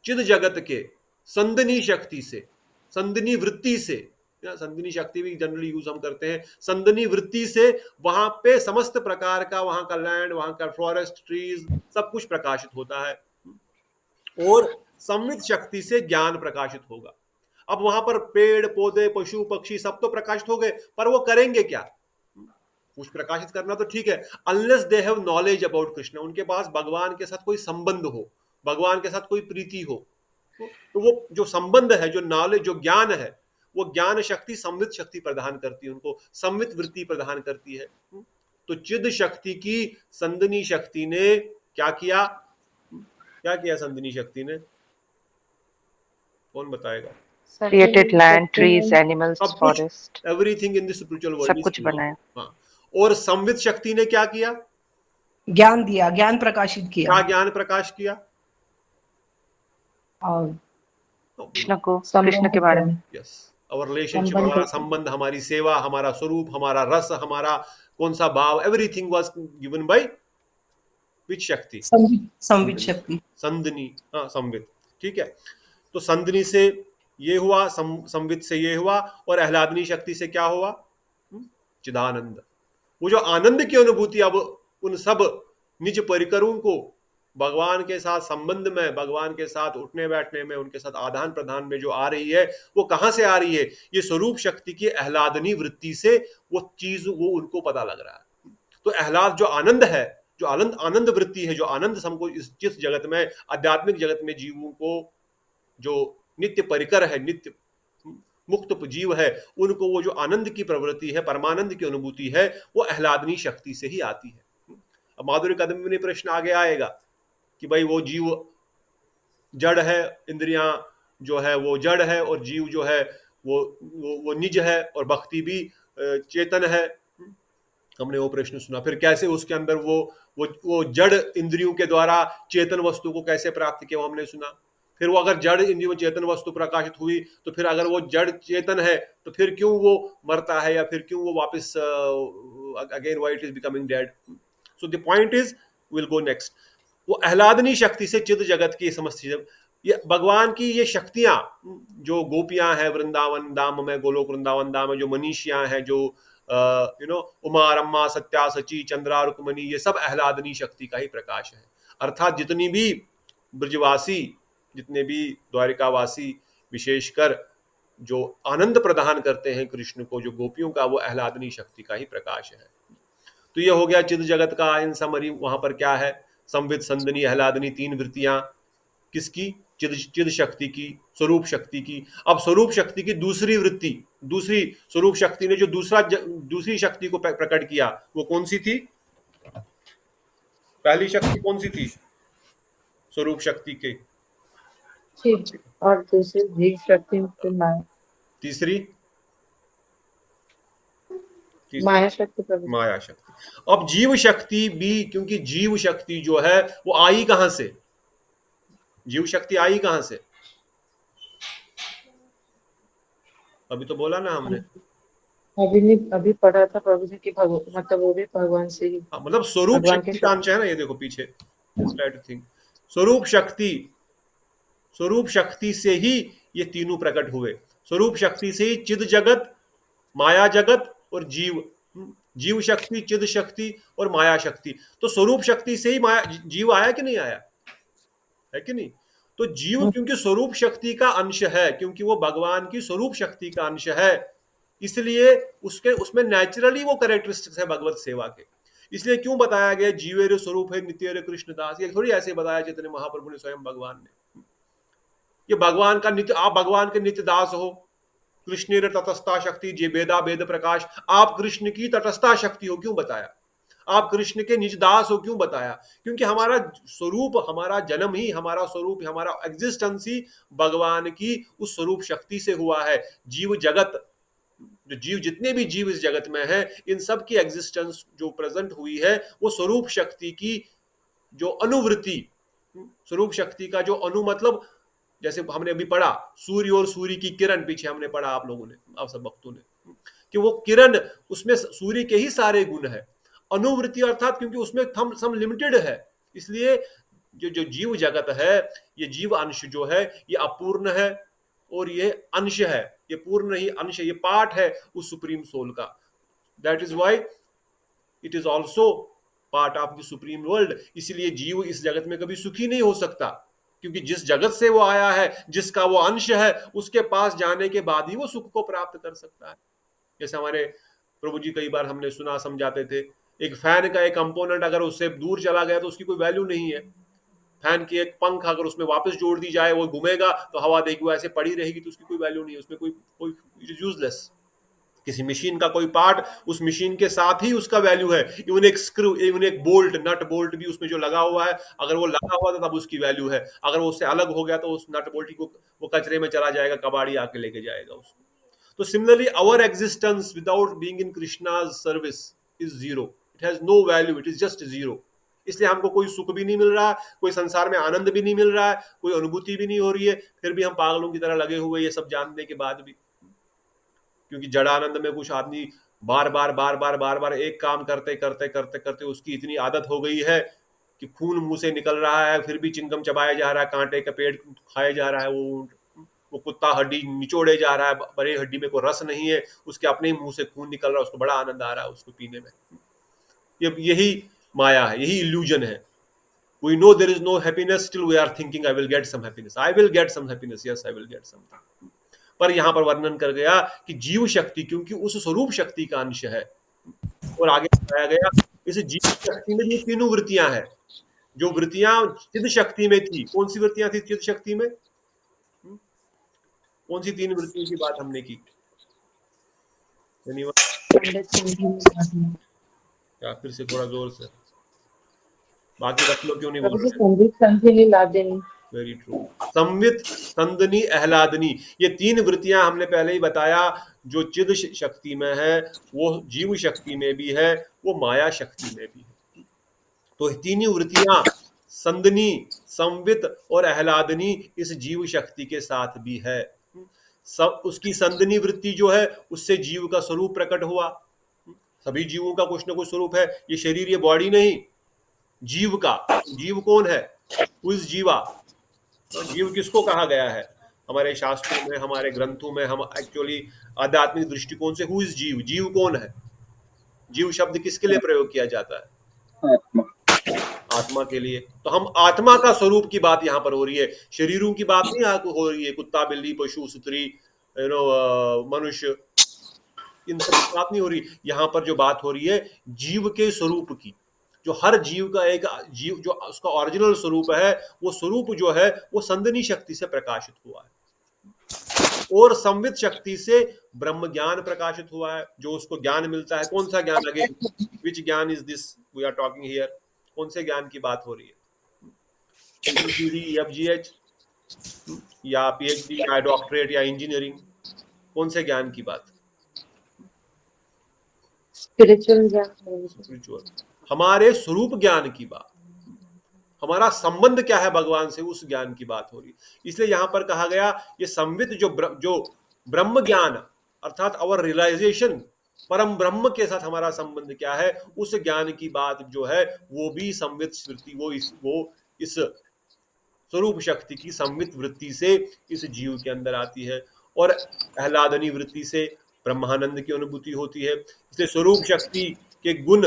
चिद जगत के संदिनी शक्ति से, संदिनी वृत्ति से, संदिनी शक्ति भी जनरली यूज हम करते हैं, संदिनी वृत्ति से वहां पे समस्त प्रकार का, वहां का लैंड, वहां का फॉरेस्ट, ट्रीज, सब कुछ प्रकाशित होता है। और संवित शक्ति से ज्ञान प्रकाशित होगा। अब वहां पर पेड़ पौधे, पशु पक्षी सब तो प्रकाशित हो गए, पर वो करेंगे क्या? कुछ प्रकाशित करना तो ठीक है, unless they have knowledge about Krishna, उनके पास भगवान के साथ कोई संबंध हो, भगवान के साथ कोई प्रीति हो, तो वो जो संबंध है, जो नॉलेज, जो ज्ञान है, वो ज्ञान शक्ति संवित शक्ति प्रदान करती है, उनको संवित वृत्ति प्रदान करती है। तो चिद शक्ति की संदिनी शक्ति ने क्या किया? क्या किया संदिनी शक्ति ने? कौन बताएगा? Created land, trees, animals, forest, everything in the spiritual world, सब कुछ बनाया। हाँ। और संवित शक्ति ने क्या किया? ज्ञान दिया, ज्ञान प्रकाशित किया। क्या ज्ञान प्रकाश किया? और कृष्ण को, कृष्ण के बारे में। यस, और रिलेशनशिप, हमारा संबंध, हमारी सेवा, हमारा स्वरूप, हमारा रस, हमारा कौन सा भाव, everything was given by which शक्ति? संवित शक्ति, संदिनी। हाँ, संवित, ठीक है। तो संदिनी से ये हुआ, संवित से ये हुआ, और आह्लादनी शक्ति से क्या हुआ? चिदानंद। वो जो आनंद की अनुभूति अब उन सब निज परिकरों को भगवान के साथ संबंध में, भगवान के साथ उठने बैठने में, उनके साथ आदान प्रदान में जो आ रही है, वो कहां से आ रही है? ये स्वरूप शक्ति की आह्लादनी वृत्ति से वो चीज, वो उनको पता लग रहा है। तो आह्लाद जो आनंद है, जो आनंद वृत्ति है, जो आनंद हमको जिस जगत में, आध्यात्मिक जगत में जीवों को जो नित्य परिकर है, नित्य मुक्त जीव है, उनको वो जो आनंद की प्रवृत्ति है, परमानंद की अनुभूति है, वो आह्लादनी शक्ति से ही आती है। अब माधुर्य कदम में प्रश्न आगे आएगा कि भाई वो जीव जड़ है, इंद्रियां जो है वो जड़ है, और जीव जो है वो निज है, और भक्ति भी चेतन है। हमने वो प्रश्न सुना। फिर कैसे उसके अंदर वो जड़ इंद्रियों के द्वारा चेतन वस्तु को कैसे प्राप्त किया, वो हमने सुना। फिर वो अगर जड़ इंद्रियों में चेतन वस्तु प्रकाशित हुई, तो फिर अगर वो जड़ चेतन है, तो फिर क्यों वो मरता है, या फिर क्यों वो वापस again why it is becoming dead? So the point is, will go next. वो आह्लादनी शक्ति से चिद जगत की समस्त चीजें, ये भगवान की ये शक्तियां, जो गोपियां हैं वृंदावन धाम में, गोलोक वृंदावन धाम में, जो मनीषियां हैं, जो उमा, रम्मा, सत्या, सची, चंद्रा, रुक्मणी, ये सब आह्लादनी शक्ति का ही प्रकाश है। अर्थात जितनी भी ब्रजवासी, जितने भी द्वारिकावासी विशेषकर जो आनंद प्रदान करते हैं कृष्ण को, जो गोपियों का, वो आह्लादनी शक्ति का ही प्रकाश है। तो ये हो गया चिद जगत का इन समरी। वहां पर क्या है? संवित, संदिनी, आह्लादनी, तीन वृत्तियां किसकी? चिद शक्ति की, स्वरूप शक्ति की। अब स्वरूप शक्ति की दूसरी वृत्ति, दूसरी स्वरूप शक्ति ने जो दूसरी शक्ति को प्रकट किया, वो कौन सी थी? पहली शक्ति कौन सी थी स्वरूप शक्ति के? और दूसरी जीव शक्ति, तीसरी माया शक्ति। माया शक्ति। अब जीव शक्ति भी, क्योंकि जीव शक्ति जो है वो आई कहां से, जीव शक्ति आई कहां से, अभी तो बोला ना हमने, अभी पढ़ा था प्रभु जी की, मतलब वो भी भगवान से ही, मतलब स्वरूप भगवान के शक्ति का अंश है ना, ये देखो पीछे थिंग, स्वरूप शक्ति से ही ये तीनों प्रकट हुए, स्वरूप शक्ति से ही चिद जगत, माया जगत और जीव शक्ति, चिद शक्ति और माया शक्ति। तो स्वरूप शक्ति से ही माया जीव आया कि नहीं आया, है कि नहीं? तो जीव क्योंकि स्वरूप शक्ति का अंश है, क्योंकि वो भगवान की स्वरूप शक्ति का अंश है, इसलिए उसमें नेचुरली वो कैरेक्टरिस्टिक्स है भगवत सेवा के। इसलिए क्यों बताया गया जीवेर स्वरूप है नित्य रे कृष्णदास, ये थोड़ी ऐसे बताया चैतन्य महाप्रभु ने स्वयं भगवान ने, ये भगवान का नित्य, आप भगवान के नित्य दास हो, कृष्ण तटस्था शक्ति जे वेदा वेद प्रकाश, आप कृष्ण की तटस्था शक्ति हो, क्यों बताया? आप कृष्ण के निज दास हो, क्यों बताया? क्योंकि हमारा स्वरूप, हमारा जन्म ही, हमारा स्वरूप, हमारा एग्जिस्टेंस ही भगवान की उस स्वरूप शक्ति से हुआ है। जीव जगत, जो जीव, जितने भी जीव इस जगत में है, इन सब की एग्जिस्टेंस जो प्रेजेंट हुई है वो स्वरूप शक्ति की जो अनुवृत्ति, स्वरूप शक्ति का जो अनु मतलब, जैसे हमने अभी पढ़ा सूर्य और सूर्य की किरण, पीछे हमने पढ़ा आप लोगों ने, आप सब भक्तों ने, कि वो किरण, उसमें सूर्य के ही सारे गुण है। अनुवृत्ति अर्थात क्योंकि उसमें सम लिमिटेड है, इसलिए जो जीव जगत है, ये जीव अंश जो है ये अपूर्ण है और ये अंश है, ये पूर्ण ही अंश है, ये पार्ट है उस सुप्रीम सोल का। That is why it is also part of the supreme world. इसलिए जीव इस जगत में कभी सुखी नहीं हो सकता, क्योंकि जिस जगत से वो आया है, जिसका वो अंश है, उसके पास जाने के बाद ही वो सुख को प्राप्त कर सकता है। जैसे हमारे प्रभु जी कई बार हमने सुना, समझाते थे, एक फैन का एक कंपोनेंट अगर उससे दूर चला गया तो उसकी कोई वैल्यू नहीं है। फैन की एक पंख अगर उसमें वापस जोड़ दी जाए, वो घूमेगा तो हवा देगी, वो ऐसे पड़ी रहेगी, तो उसकी कोई वैल्यू नहीं है, उसमें कोई यूजलेस। किसी मशीन का कोई पार्ट, उस मशीन के साथ ही उसका वैल्यू है। इवन एक स्क्रू, इवन एक बोल्ट, नट बोल्ट भी उसमें जो लगा हुआ है, अगर वो लगा हुआ था तब उसकी वैल्यू है, अगर वो उससे अलग हो गया तो उस नट बोल्ट को वो कचरे में चला जाएगा, कबाड़ी आके लेके जाएगा उसको। तो similarly our existence without being in Krishna's service is zero, it has no value, it is just zero. इसलिए हमको कोई सुख भी नहीं मिल रहा, कोई संसार में आनंद भी नहीं मिल रहा है, कोई अनुभूति भी नहीं हो रही है, फिर भी हम पागलों की तरह लगे हुए ये सब जानने के बाद भी। क्योंकि जड़ानंद में कुछ आदमी बार बार एक काम करते करते करते करते उसकी इतनी आदत हो गई है कि खून मुंह से निकल रहा है, फिर भी चिंगम चबाया जा रहा है, कांटे का पेड़ खाया जा रहा है, वो कुत्ता हड्डी निचोड़े जा रहा है, बड़े हड्डी में कोई रस नहीं है, उसके अपने मुंह से खून निकल रहा है, उसको बड़ा आनंद आ रहा है उसको पीने में। यही माया है, यही इल्यूजन है। We know there is no happiness, still we are thinking I will get some happiness, I will get some happiness, yes I will get something। पर यहां पर वर्णन कर गया कि जीव शक्ति क्योंकि उस स्वरूप शक्ति का अंश है, और आगे बताया गया इस जीव शक्ति में ये तीनों वृत्तियां हैं, जो वृत्तियां चिद शक्ति में थी। कौन सी वृत्तियां थी चिद शक्ति में? कौन सी तीन वृत्तियों की बात हमने की? या फिर से थोड़ा जोर से, बाकी रख लो, क्यों नहीं बोल रहे? Very true. संवित, संदनी, आह्लादनी, ये तीन वृत्तियां हमने पहले ही बताया, जो चिद शक्ति में है, वो जीव शक्ति में भी है, वो माया शक्ति में भी है। तो तीनों वृत्तियां संदनी, संवित और आह्लादनी इस जीव शक्ति के साथ भी है। सब उसकी संदनी वृत्ति जो है, उससे जीव का स्वरूप प्रकट हुआ। सभी जीवों का कुछ ना कुछ स्वरूप है, ये शरीर, ये बॉडी नहीं, जीव का। जीव कौन है? उस जीवा, जीव किसको कहा गया है हमारे शास्त्रों में, हमारे ग्रंथों में, हम एक्चुअली आध्यात्मिक दृष्टिकोण से हु इज जीव, जीव कौन है? जीव शब्द किसके लिए प्रयोग किया जाता है? आत्मा के लिए। तो हम आत्मा का स्वरूप की बात यहाँ पर हो रही है, शरीरों की बात नहीं यहाँ हो रही है। कुत्ता, बिल्ली, पशु, स्त्री, मनुष्य, इन सब की बात नहीं हो रही। यहाँ पर जो बात हो रही है जीव के स्वरूप की, जो हर जीव का एक जीव जो उसका ओरिजिनल स्वरूप है, वो स्वरूप जो है वो संदनी शक्ति से प्रकाशित हुआ है, और संवित शक्ति से ब्रह्म ज्ञान प्रकाशित हुआ है, जो उसको ज्ञान मिलता है। कौन सा ज्ञान? Again, which gyan is this we are talking here? कौन से ज्ञान की बात हो रही है? FGH या PhD या डॉक्टरेट या इंजीनियरिंग, कौन से ज्ञान की बात? स्पिरिचुअल ज्ञान, स्पिरिचुअल, हमारे स्वरूप ज्ञान की बात, हमारा संबंध क्या है भगवान से, उस ज्ञान की बात हो रही। इसलिए यहां पर कहा गया ये संवित जो ब्रह्म ज्ञान अर्थात आवर रियलाइजेशन, परम ब्रह्म के साथ हमारा संबंध क्या है, उस ज्ञान की बात जो है वो भी संवित स्मृति, वो इस स्वरूप शक्ति की संवित वृत्ति से इस जीव के अंदर आती है, और आह्लादनी वृत्ति से ब्रह्मानंद की अनुभूति होती है। इसलिए स्वरूप शक्ति के गुण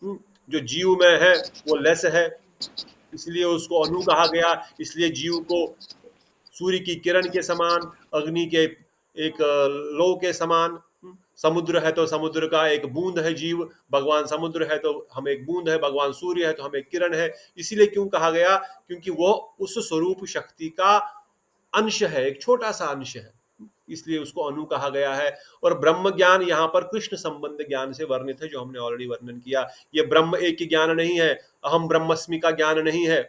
जो जीव में है वो लेस है, इसलिए उसको अनु कहा गया। इसलिए जीव को सूर्य की किरण के समान, अग्नि के एक लो के समान, समुद्र है तो समुद्र का एक बूंद है जीव, भगवान समुद्र है तो हम एक बूंद है, भगवान सूर्य है तो हम एक किरण है। इसीलिए क्यों कहा गया, क्योंकि वो उस स्वरूप शक्ति का अंश है, एक छोटा सा अंश है, इसलिए उसको अनु कहा गया है। और ब्रह्म ज्ञान यहाँ पर कृष्ण संबंध ज्ञान से वर्णित है, जो हमने ऑलरेडी वर्णन किया। ये ब्रह्म एक ही ज्ञान नहीं है, अहम ब्रह्मस्मि का ज्ञान नहीं है।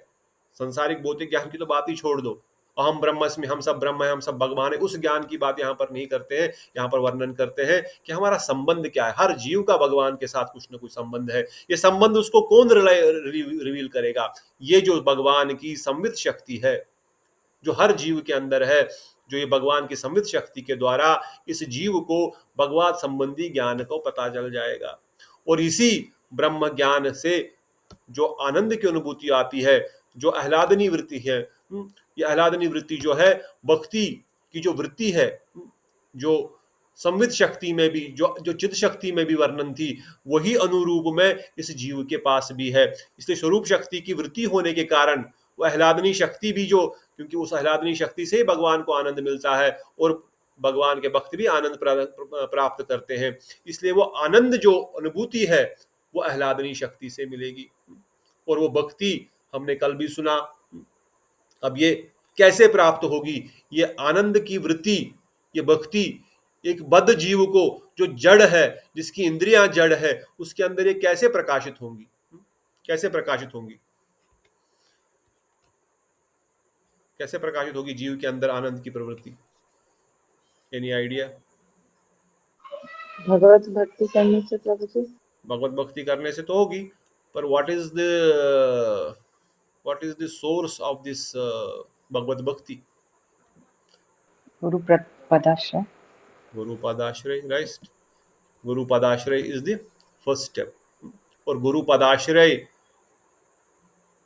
संसारिक भौतिक ज्ञान की तो बात ही छोड़ दो, अहम ब्रह्मस्मि, हम सब ब्रह्म है, हम सब भगवान है, उस ज्ञान की बात यहाँ पर नहीं करते हैं। यहाँ पर वर्णन करते हैं कि हमारा संबंध क्या है। हर जीव का भगवान के साथ कुछ न कुछ संबंध है। ये संबंध उसको कौन रिवील करेगा? ये जो भगवान की संवित शक्ति है जो हर जीव के अंदर है, जो ये भगवान की संवित शक्ति के द्वारा इस जीव को भगवान संबंधी ज्ञान को पता चल जाएगा। और इसी ब्रह्म ज्ञान से जो आनंद की अनुभूति आती है, जो आह्लादनी वृत्ति है, ये आह्लादनी वृत्ति जो है भक्ति की जो वृत्ति है, जो संवित शक्ति में भी, जो चित शक्ति में भी वर्णन थी, वही अनुरूप में इस जीव के पास भी है। इसलिए स्वरूप शक्ति की वृत्ति होने के कारण वो आह्लादनी शक्ति भी, जो क्योंकि उस आह्लादनी शक्ति से ही भगवान को आनंद मिलता है और भगवान के भक्त भी आनंद प्राप्त करते हैं, इसलिए वो आनंद जो अनुभूति है वो आह्लादनी शक्ति से मिलेगी। और वो भक्ति हमने कल भी सुना। अब ये कैसे प्राप्त होगी? ये आनंद की वृत्ति, ये भक्ति एक बद्ध जीव को, जो जड़ है, जिसकी इंद्रियां जड़ है, उसके अंदर ये कैसे प्रकाशित होंगी? कैसे प्रकाशित होंगी? कैसे प्रकाशित होगी जीव के अंदर आनंद की प्रवृत्ति? Any idea? भगवत भक्ति करने से प्रभु जी। भगवत भक्ति करने से तो होगी, पर what is the source of this Bhagavat bhakti? Guru Padashraya. Guru Padashraya, right. Guru Padashraya is the first step. और गुरु पदाश्रय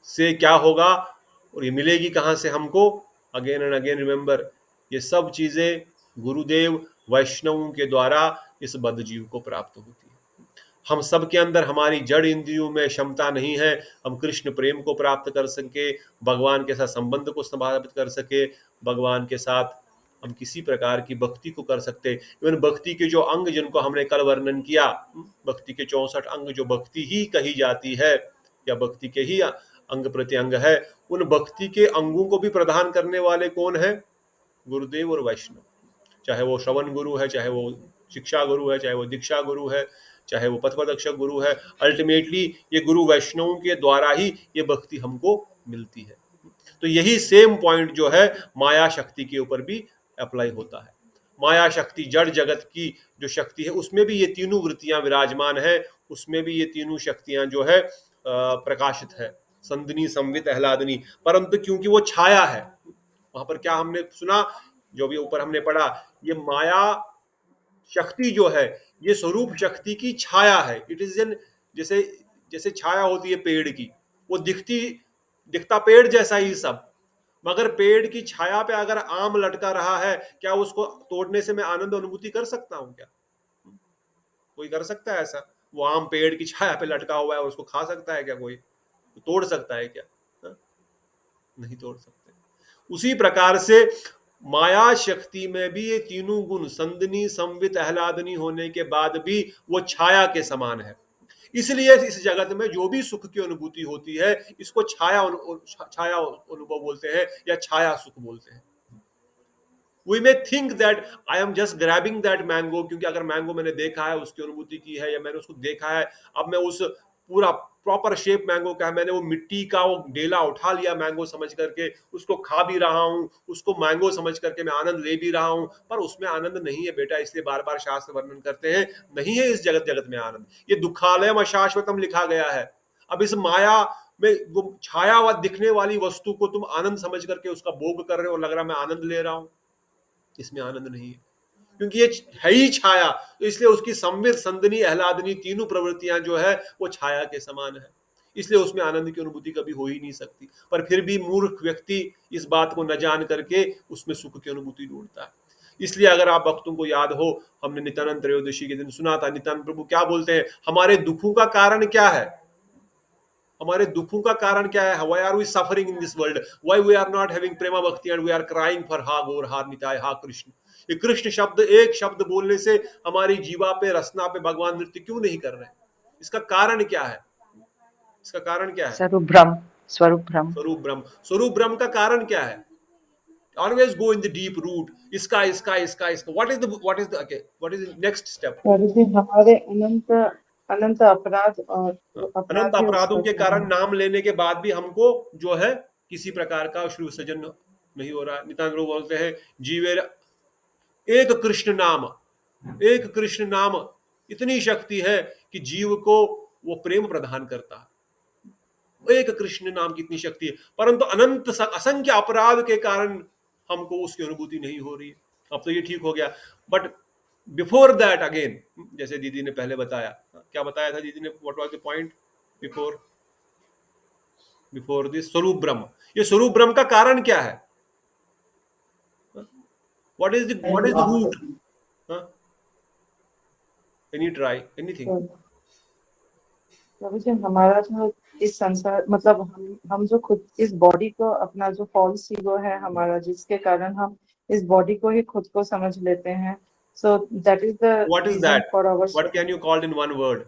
से क्या होगा और ये मिलेगी कहां से हमको? अगेन एंड अगेन रिमेंबर, ये सब चीजें गुरुदेव वैष्णवों के द्वारा इस बद्ध जीव को प्राप्त होती है। हम सब के अंदर हमारी जड़ इंद्रियों में क्षमता नहीं है हम कृष्ण प्रेम को प्राप्त कर सके, भगवान के साथ संबंध को स्थापित कर सके, भगवान के साथ हम किसी प्रकार की भक्ति को कर सकते। इवन भक्ति के जो अंग जिनको हमने कल वर्णन किया, भक्ति के 64 अंग जो भक्ति ही कही जाती है या भक्ति के ही अंग प्रत्यंग है, उन भक्ति के अंगों को भी प्रदान करने वाले कौन है? गुरुदेव और वैष्णव। चाहे वो श्रवण गुरु है, चाहे वो शिक्षा गुरु है, चाहे वो दीक्षा गुरु है, चाहे वो पथप्रदर्शक गुरु है, अल्टीमेटली ये गुरु वैष्णवों के द्वारा ही ये भक्ति हमको मिलती है। तो यही सेम पॉइंट जो है माया शक्ति के ऊपर भी अप्लाई होता है। माया शक्ति जड़ जगत की जो शक्ति है उसमें भी ये तीनों वृत्तियां विराजमान है, उसमें भी ये तीनों शक्तियां जो है प्रकाशित है, संदनी, संवित, आह्लादनी। परंतु क्योंकि वो छाया है, वहां पर क्या हमने सुना, जो भी ऊपर हमने पढ़ा, ये माया शक्ति जो है ये स्वरूप शक्ति की छाया है। इट इज एन, जैसे छाया होती है पेड़ की, वो दिखता पेड़ जैसा ही सब, मगर पेड़ की छाया पे अगर आम लटका रहा है, क्या उसको तोड़ने से मैं आनंद अनुभूति कर सकता हूं? क्या कोई कर सकता है ऐसा? वो आम पेड़ की छाया पे लटका हुआ है, उसको खा सकता है क्या? कोई तोड़ सकता है क्या? नहीं तोड़ सकते। उसी प्रकार से माया शक्ति में भी ये तीनों गुण संदनी, संवित, आह्लादनी होने के बाद भी वो छाया के समान है। इसलिए इस जगत में जो भी सुख की अनुभूति होती है इसको छाया अनुभव बोलते हैं या छाया सुख बोलते हैं। We may think that I am just grabbing that mango, क्योंकि अगर मैंगो मैंने देखा है, उसकी अनुभूति की है, या मैंने उसको देखा है, अब मैं उस पूरा प्रॉपर शेप मैंगो का है, मैंने वो मिट्टी का वो डेला उठा लिया मैंगो समझ करके, उसको खा भी रहा हूँ, उसको मैंगो समझ करके मैं आनंद ले भी रहा हूँ, पर उसमें आनंद नहीं है बेटा। इसलिए बार बार शास्त्र वर्णन करते हैं, नहीं है इस जगत जगत में आनंद। ये दुखालयम अशाश्वतम लिखा गया है। अब इस माया में वो छायावत दिखने वाली वस्तु को तुम आनंद समझ करके उसका भोग कर रहे हो, लग रहा मैं आनंद ले रहा हूं, इसमें आनंद नहीं है, क्योंकि ये है ही छाया। तो इसलिए उसकी संवित, संदनी, आह्लादनी तीनों प्रवृत्तियां जो है वो छाया के समान है, इसलिए उसमें आनंद की अनुभूति कभी हो ही नहीं सकती। पर फिर भी मूर्ख व्यक्ति इस बात को न जान करके उसमें सुख की अनुभूति ढूंढता है। इसलिए अगर आप भक्तों को याद हो, हमने नित्यानंद त्रयोदशी के दिन सुना था, नित्यानंद प्रभु क्या बोलते हैं, हमारे दुखों का कारण क्या है, हमारे दुखों का कारण क्या है, why are we suffering in this world, why we are not having prema bhakti and we are crying for हा गौर हा निताय हा कृष्ण। ये कृष्ण शब्द, एक शब्द बोलने से हमारी जीवा पे, रसना पे भगवान नृत्य क्यों नहीं कर रहे? इसका कारण क्या है? इसका कारण क्या है? स्वरूप ब्रह्म, स्वरूप ब्रह्म। स्वरूप ब्रह्म। स्वरूप ब्रह्म का कारण क्या है? Always go in the deep root. इसका इसका इसका इसका what is the next step? हमारे अनंत अनंत अपराध और अनंत ही अपराधों उसका के कारण नाम लेने के बाद भी हमको जो है किसी प्रकार का श्री विसर्जन नहीं हो रहा है। नित्यानंद प्रभु बोलते हैं, जीवे एक कृष्ण नाम, एक कृष्ण नाम इतनी शक्ति है कि जीव को वो प्रेम प्रदान करता है। एक कृष्ण नाम की इतनी शक्ति है, परंतु अनंत असंख्य अपराध के कारण हमको उसकी अनुभूति नहीं हो रही है। अब तो ये ठीक हो गया, बट बिफोर दैट अगेन, जैसे दीदी ने पहले बताया, क्या बताया था दीदी ने, what was the point before this? स्वरूप ब्रह्म। ये स्वरूप ब्रह्म का कारण क्या है? What is the root? Can you try anything? प्रभु जी, हमारा जो इस संसार, मतलब हम जो खुद इस बॉडी को, अपना जो फॉल्स ईगो है हमारा, जिसके कारण हम इस बॉडी को ही खुद को समझ लेते हैं, so that is the what is reason that? For our what can you called in one word?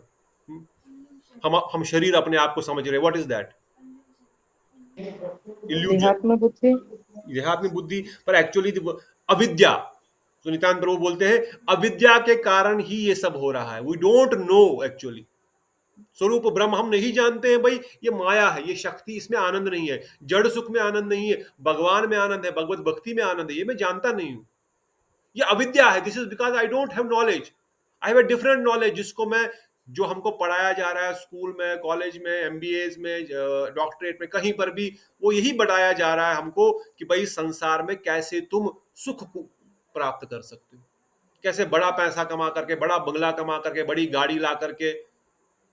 हम शरीर अपने आप को समझ रहे, व्हाट इज दैट? इल्यूजन, देहात्म बुद्धि। देहात्म बुद्धि, पर एक्चुअली अविद्या। तो नित्यानंद प्रभु बोलते हैं, अविद्या के कारण ही ये सब हो रहा है। वी डोंट नो एक्चुअली स्वरूप ब्रह्म, हम नहीं जानते हैं भाई ये माया है, ये शक्ति, इसमें आनंद नहीं है, जड़ सुख में आनंद नहीं है, भगवान में आनंद है, भगवत भक्ति में आनंद है, ये मैं जानता नहीं हूं। ये अविद्या है। This is because I don't have knowledge, I have a different knowledge, जिसको मैं, जो हमको पढ़ाया जा रहा है स्कूल में, कॉलेज में, एमबीएज में, डॉक्टरेट में, कहीं पर भी वो यही बताया जा रहा है हमको कि भाई संसार में कैसे तुम सुख को प्राप्त कर सकते हो, कैसे बड़ा पैसा कमा करके, बड़ा बंगला कमा करके, बड़ी गाड़ी ला करके,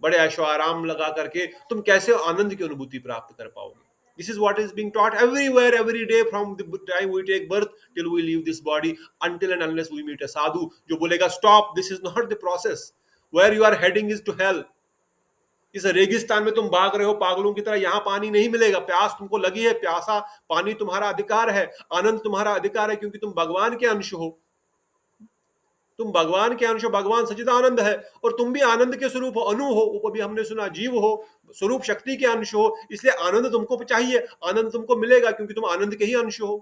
बड़े ऐशो आराम लगा करके तुम कैसे आनंद की अनुभूति प्राप्त कर पाओगे। This is what is being taught everywhere every day from the time we take birth till we leave this body, until and unless we meet a sadhu जो बोलेगा stop, this is not the process, where you are heading is to hell. इस रेगिस्तान में तुम भाग रहे हो पागलों की तरह, यहां पानी नहीं मिलेगा। प्यास तुमको लगी है, प्यासा पानी तुम्हारा अधिकार है, आनंद तुम्हारा अधिकार है, क्योंकि तुम भगवान के अंश हो, तुम भगवान के अंश हो, भगवान सच्चिदानंद है, और तुम भी आनंद के स्वरूप हो, अनु हो, वो भी हमने सुना, जीव हो, स्वरूप शक्ति के अंश हो, इसलिए आनंद तुमको चाहिए, आनंद तुमको मिलेगा क्योंकि तुम आनंद के ही अंश हो।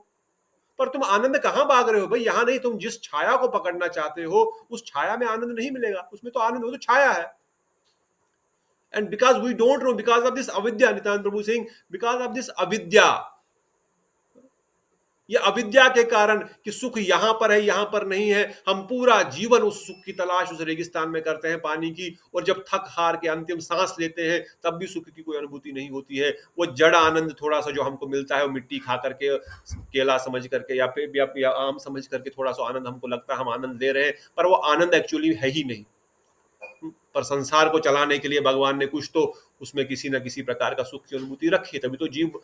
पर तुम आनंद कहां भाग रहे हो भाई? यहां नहीं, तुम जिस छाया को पकड़ना चाहते हो उस छाया में आनंद नहीं मिलेगा, उसमें तो आनंद, वो तो छाया है। And because we don't know, because of this avidya, Nityananda Prabhu Singh, because of this avidya, ये अविद्या के कारण कि सुख यहां पर है, यहां पर नहीं है, हम पूरा जीवन उस सुख की तलाश उस रेगिस्तान में करते हैं पानी की, और जब थक हार के अंतिम सांस लेते हैं तब भी सुख की कोई अनुभूति नहीं होती है। वो जड़ आनंद थोड़ा सा जो हमको मिलता है, वो मिट्टी खा करके, केला समझ करके, या आम समझ करके थोड़ा सा आनंद हमको लगता है हम आनंद ले रहे हैं, पर वो आनंद एक्चुअली है ही नहीं। पर संसार को चलाने के लिए भगवान ने कुछ तो उसमें किसी न किसी प्रकार का सुख की अनुभूति रखी है, तभी तो जीव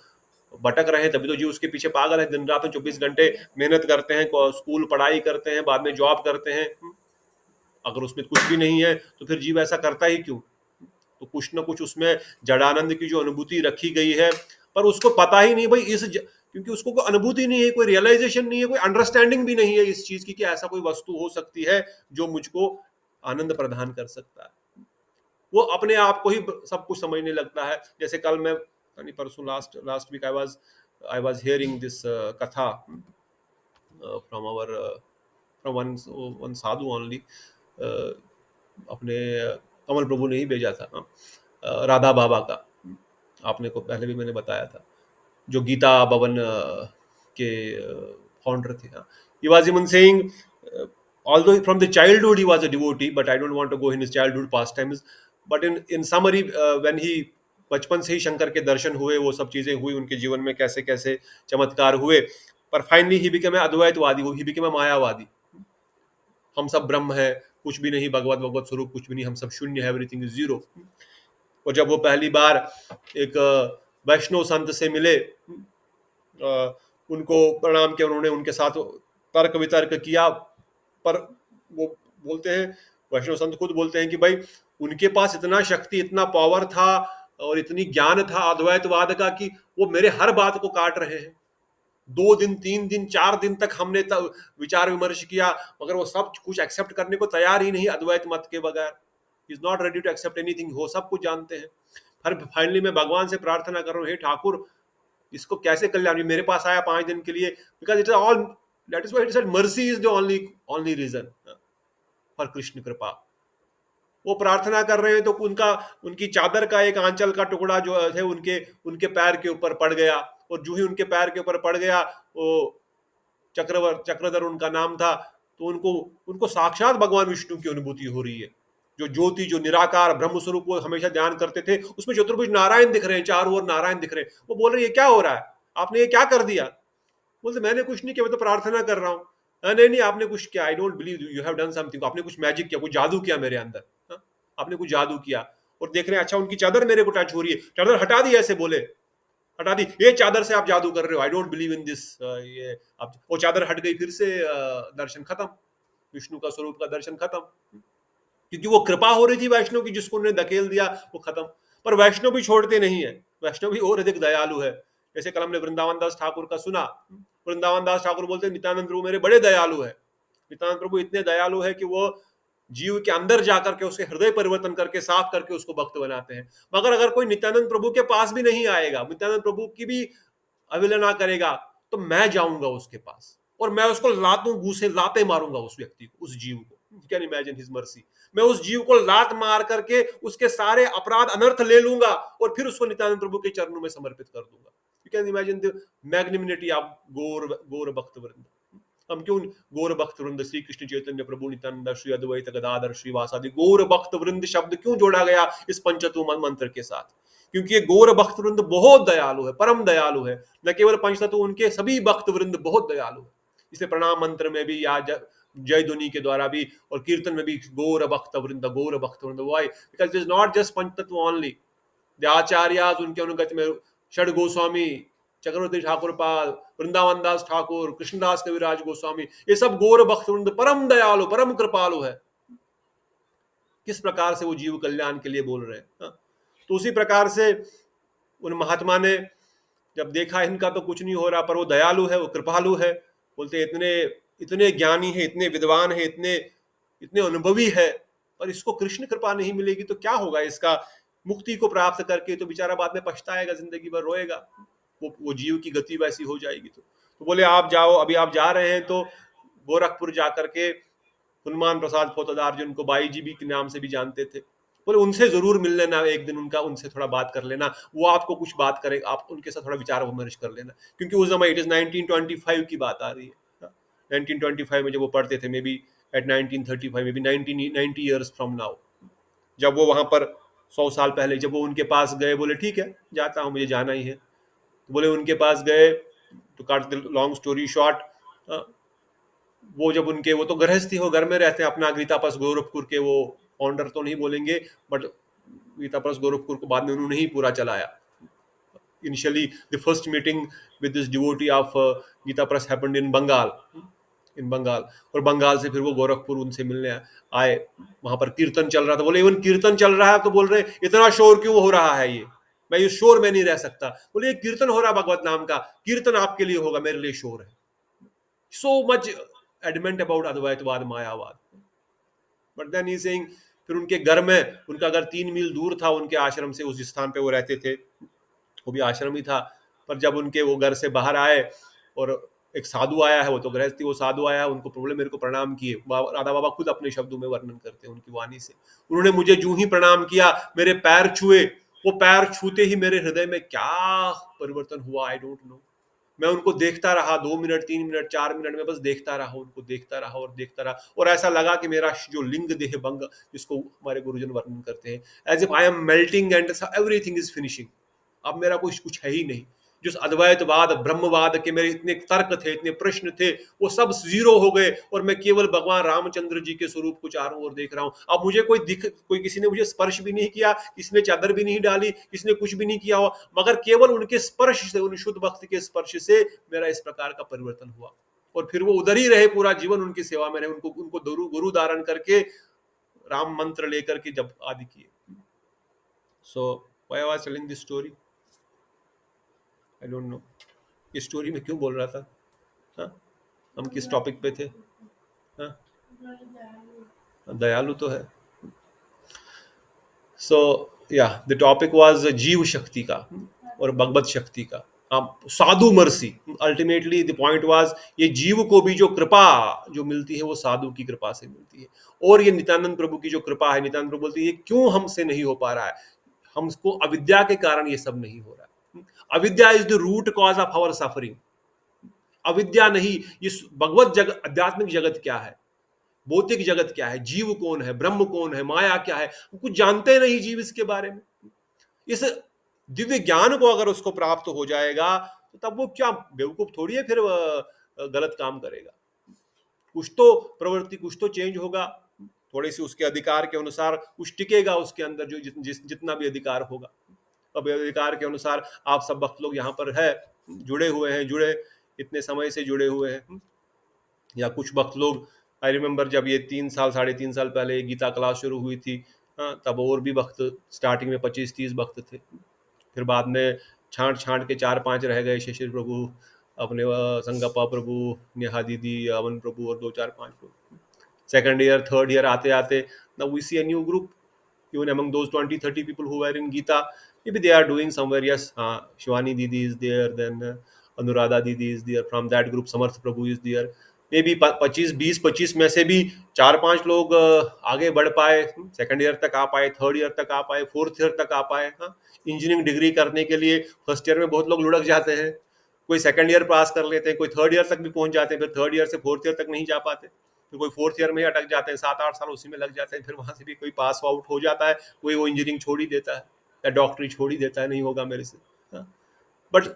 भटक रहे हैं, तभी तो जीव उसके पीछे पागल है, दिन रात में 24 घंटे मेहनत करते हैं, स्कूल पढ़ाई करते हैं, बाद में जॉब करते हैं। अगर उसमें कुछ भी नहीं है तो फिर जीव ऐसा करता ही क्यों? तो कुछ ना कुछ उसमें जड़ानंद की जो अनुभूति रखी गई है, पर उसको पता ही नहीं भाई, क्योंकि उसको कोई अनुभूति नहीं है, कोई रियलाइजेशन नहीं है, कोई अंडरस्टैंडिंग भी नहीं है इस चीज की कि ऐसा कोई वस्तु हो सकती है जो मुझको आनंद प्रदान कर सकता है। वो अपने आप को ही सब कुछ समझने लगता है। जैसे कल मैं, परसों, last week I was hearing this katha from one sadhu only, अपने कमल प्रभु ने ही भेजा था। राधा बाबा का, आपने को पहले भी मैंने बताया था, जो गीता भवन के फाउंडर थे. He was even saying, although from the childhood he was a devotee, but I don't want to go in his childhood pastimes. But in summary, when he बचपन से ही शंकर के दर्शन हुए, वो सब चीजें हुई उनके जीवन में, कैसे कैसे चमत्कार हुए, पर फाइनली ही बिकेम अद्वैतवादी, ही बिकेम मायावादी. हम सब ब्रह्म है, कुछ भी नहीं, भगवत स्वरूप कुछ भी नहीं, हम सब शून्य है, एवरीथिंग इज जीरो. और जब वो पहली बार एक वैष्णव संत से मिले, उनको प्रणाम किया, उन्होंने उनके साथ तर्क वितर्क किया, पर वो बोलते हैं, वैष्णव संत खुद बोलते हैं कि भाई उनके पास इतना शक्ति, इतना पावर था और इतनी ज्ञान था अद्वैतवाद का कि वो मेरे हर बात को काट रहे हैं. 2 दिन 3 दिन 4 दिन तक हमने विचार विमर्श किया, मगर वो सब कुछ एक्सेप्ट करने को तैयार ही नहीं अद्वैत मत के बगैर. Is not ready to accept anything. वो सब कुछ जानते हैं. फिर फाइनली मैं भगवान से प्रार्थना कर रहा हूँ, हे ठाकुर, इसको कैसे कल्याण, मेरे पास आया 5 दिन के लिए, because it is all, that is why it is mercy is the only reason for Krishna kripa. वो प्रार्थना कर रहे हैं तो उनकी चादर का एक आंचल का टुकड़ा जो है उनके पैर के ऊपर पड़ गया, और जो ही उनके पैर के ऊपर पड़ गया, वो चक्रधर उनका नाम था, तो उनको साक्षात भगवान विष्णु की अनुभूति हो रही है. जो ज्योति, जो निराकार ब्रह्म स्वरूप वो हमेशा ध्यान करते थे, उसमें चतुर्भुज नारायण दिख रहे हैं, चारों ओर नारायण दिख रहे हैं. वो बोल रहे हैं ये क्या हो रहा है, आपने ये क्या कर दिया? बोलते मैंने कुछ नहीं किया, मैं तो प्रार्थना कर रहा हूँ. नहीं आपने कुछ किया, I don't believe you have done something. आपने कुछ मैजिक किया, कुछ जादू किया मेरे अंदर, आपने कुछ जादू किया. और देख रहे हैं, अच्छा उनकी चादर मेरे को टच हो रही है, चादर हटा दी, ऐसे बोले हटा दी, ये चादर से आप जादू कर रहे हो, I don't believe in this. ये अब वो चादर हट गई, फिर से दर्शन खत्म, विष्णु का स्वरूप का दर्शन खत्म, क्योंकि वो कृपा हो रही थी वैष्णव की, जिसको उन्होंने धकेल दिया वो खत्म. पर वैष्णव भी छोड़ते नहीं है, वैष्णव भी और अधिक दयालु है. जैसे कल हमने वृंदावन दास ठाकुर का सुना, वृंदावन दास ठाकुर बोलते हैं नित्यानंद प्रभु मेरे बड़े दयालु है. नित्यानंद प्रभु इतने दयालु है कि वो जीव के अंदर जाकर के उसके हृदय परिवर्तन करके साफ करके उसको भक्त बनाते हैं. मगर अगर कोई नित्यानंद प्रभु के पास भी नहीं आएगा, नित्यानंद प्रभु की भी अवहेलना करेगा, तो मैं जाऊंगा उसके पास और मैं उसको लातों घूसे लाते मारूंगा उस व्यक्ति को, उस जीव को. You can imagine his mercy. मैं उस जीव को लात मार करके उसके सारे अपराध अनर्थ ले लूंगा और फिर उसको नित्यानंद प्रभु के चरणों में समर्पित कर दूंगा. You can imagine the magnanimity of Gaur bhakta vrinda. हम क्यों गौर भक्त वृंद, श्री कृष्ण चैतन्य प्रभु नित्यानंद श्री अद्वैत गदाधर श्रीवासादि गौर भक्त वृंद शब्द क्यों जोड़ा गया इस पंचतत्व मंत्र के साथ? क्योंकि ये गौर भक्त वृंद बहुत दयालु है, परम दयालु है. न केवल पंचतत्व, उनके सभी भक्त वृंद बहुत दयालु है. इसलिए प्रणाम मंत्र में भी या जय ध्वनि के द्वारा भी और कीर्तन में भी गौर भक्त वृंद, गौर भक्त वृंद. Why? Because it is not just पंचतत्व ओनली. द आचार्यास, उनके अनुगत में षड गोस्वामी, चक्रवर्ती ठाकुर पाल, वृंदावन दास ठाकुर, कृष्णदास कविराज गोस्वामी, ये सब गौर भक्त वृंद परम दयालु, परम कृपालु है. किस प्रकार से वो जीव कल्याण के लिए बोल रहे हैं. तो उसी प्रकार से उन महात्मा ने जब देखा इनका तो कुछ नहीं हो रहा, पर वो दयालु है, वो कृपालु है. बोलते इतने ज्ञानी है, इतने विद्वान है, इतने अनुभवी है, पर इसको कृष्ण कृपा नहीं मिलेगी तो क्या होगा इसका? मुक्ति को प्राप्त करके तो बेचारा बाद में पछताएगा, जिंदगी भर रोएगा. वो जीव की गति वैसी हो जाएगी. तो बोले आप जाओ, अभी आप जा रहे हैं तो गोरखपुर जाकर के हनुमान प्रसाद पोतदार, जिनको बाई जी भी के नाम से भी जानते थे, बोले उनसे जरूर मिल लेना एक दिन, उनसे थोड़ा बात कर लेना, वो आपको कुछ बात करे, आप उनके साथ थोड़ा विचार विमर्श कर लेना. क्योंकि उस समय इट इज 1925 की बात आ रही है. 1925 में जब वो पढ़ते थे, may be at 1935, may be 90 years from now, जब वो वहां पर 100 साल पहले जब वो उनके पास गए, बोले ठीक है जाता हूँ, मुझे जाना ही है. तो बोले उनके पास गए, तो काट द लॉन्ग स्टोरी शॉर्ट, वो जब वो तो गृहस्थी हो, घर में रहते हैं अपना, गीतापस गोरखपुर के वो फाउंडर तो नहीं बोलेंगे, बट गीतापस गोरखपुर को बाद में उन्होंने ही पूरा चलाया. Initially the first meeting with this devotee of गीतापस हैपेंड इन बंगाल, और बंगाल से फिर वो गोरखपुर उनसे मिलने आए. वहां पर कीर्तन चल रहा था. बोले इवन कीर्तन चल रहा है तो बोल रहे इतना शोर क्यों हो रहा है, ये मैं इस शोर में नहीं रह सकता. बोले ये कीर्तन हो रहा भगवत नाम का, कीर्तन आपके लिए होगा, मेरे लिए शोर है. सो मच एडमेंट अबाउट अद्वैतवाद, मायावाद. बट देन ही सेइंग, फिर उनके घर में, उनका घर 3 मील दूर था उनके आश्रम से, उस स्थान पे वो रहते थे, वो भी आश्रम ही था. पर जब वो घर से बाहर आए और एक साधु आया है, वो तो गृहस्थी, वो साधु आया, उनको प्रॉब्लम, मेरे को प्रणाम किए। राधा बाबा खुद अपने शब्दों में वर्णन करते हैं उनकी वाणी से। उन्होंने मुझे जूं ही प्रणाम किया, मेरे पैर छुए, वो पैर छूते ही मेरे हृदय में क्या परिवर्तन हुआ, आई डोंट नो। मैं उनको देखता रहा 2 मिनट, 3 मिनट, 4 मिनट में, बस देखता रहा, उनको देखता रहा और देखता रहा, और ऐसा लगा कि मेरा जो लिंग देह भंग, जिसको हमारे गुरुजन वर्णन करते हैं, as if I am melting and everything is finishing. अब मेरा कुछ है ही नहीं। जिस अद्वैतवाद, ब्रह्मवाद के मेरे इतने तर्क थे, इतने प्रश्न थे, वो सब जीरो हो गए, और मैं केवल भगवान रामचंद्र जी के स्वरूप को चारों ओर देख रहा हूं। अब मुझे कोई किसी ने मुझे स्पर्श भी नहीं किया, किसी ने चादर भी नहीं डाली, किसी ने कुछ भी नहीं किया हो, मगर केवल उनके स्पर्श से, उन शुद्ध भक्त के स्पर्श से मेरा इस प्रकार का परिवर्तन हुआ। और फिर वो उधर ही रहे, पूरा जीवन उनकी सेवा में रहे, उनको गुरु धारण करके राम मंत्र लेकर के जब आदि किए। So why I was telling this story, I don't know. इस स्टोरी में क्यों बोल रहा था? हाँ? हम किस टॉपिक पे थे? हाँ? दयालु तो है। सो या द टॉपिक वाज जीव शक्ति का और भगवत शक्ति का। Sadhu mercy, ultimately the point was, ये जीव को भी जो कृपा जो मिलती है वो साधु की कृपा से मिलती है। और ये नित्यानंद प्रभु की जो कृपा है, नित्यानंद प्रभु बोलते हैं ये क्यों हमसे नहीं हो पा रहा है, हमको अविद्या के कारण ये सब नहीं हो रहा है। Avidya is the root cause of our suffering. अविद्या नहीं, ये भगवत जगत, आध्यात्मिक जगत क्या है, भौतिक जगत क्या है, जीव कौन है, ब्रह्म कौन है, माया क्या है, कुछ जानते नहीं जीव इसके बारे में। इस दिव्य ज्ञान को अगर उसको प्राप्त हो जाएगा तो तब वो क्या बेवकूफ थोड़ी है, फिर गलत काम करेगा। कुछ तो प्रवृत्ति, कुछ तो चेंज होगा, थोड़ी सी उसके अधिकार के अनुसार कुछ टिकेगा उसके अंदर, जो जितना भी अधिकार होगा। अब अधिकार के अनुसार आप सब भक्त लोग यहाँ पर है, जुड़े हुए हैं, इतने समय से जुड़े हुए हैं। या कुछ भक्त लोग, आई रिमेम्बर जब ये 3 साल 3.5 साल पहले गीता क्लास शुरू हुई थी, तब और भी भक्त, स्टार्टिंग में 25-30 भक्त थे, फिर बाद में छांट के 4-5 रह गए, शिशिर प्रभु, अपने संगप्पा प्रभु, नेहा दीदी, अमन प्रभु और 2-4-5 लोग। सेकंड ईयर, थर्ड ईयर आते आते now we see a new group, even among those 20-30 people who were in Gita, maybe they are doing somewhere. Yes, Shivani Didi is there, then Anuradha Didi is there, from that group Samarth Prabhu is there. Maybe 25 में से भी 4-5 लोग आगे बढ़ पाए, सेकंड ईयर तक आ पाए, थर्ड ईयर तक आ पाए, फोर्थ ईयर तक आ पाए। इंजीनियरिंग डिग्री करने के लिए फर्स्ट ईयर में बहुत लोग लुढ़क जाते हैं, कोई सेकंड ईयर पास कर लेते हैं, कोई थर्ड ईयर तक भी पहुंच जाते हैं, फिर थर्ड ईयर से फोर्थ ईयर तक नहीं जा पाते, फिर कोई फोर्थ ईयर में अटक जाते हैं, 7-8 साल उसी में लग जाते हैं, फिर वहां से भी कोई पास आउट हो जाता है, कोई वो इंजीनियरिंग छोड़ ही देता है या डॉक्टरी छोड़ ही देता है, नहीं होगा मेरे से। But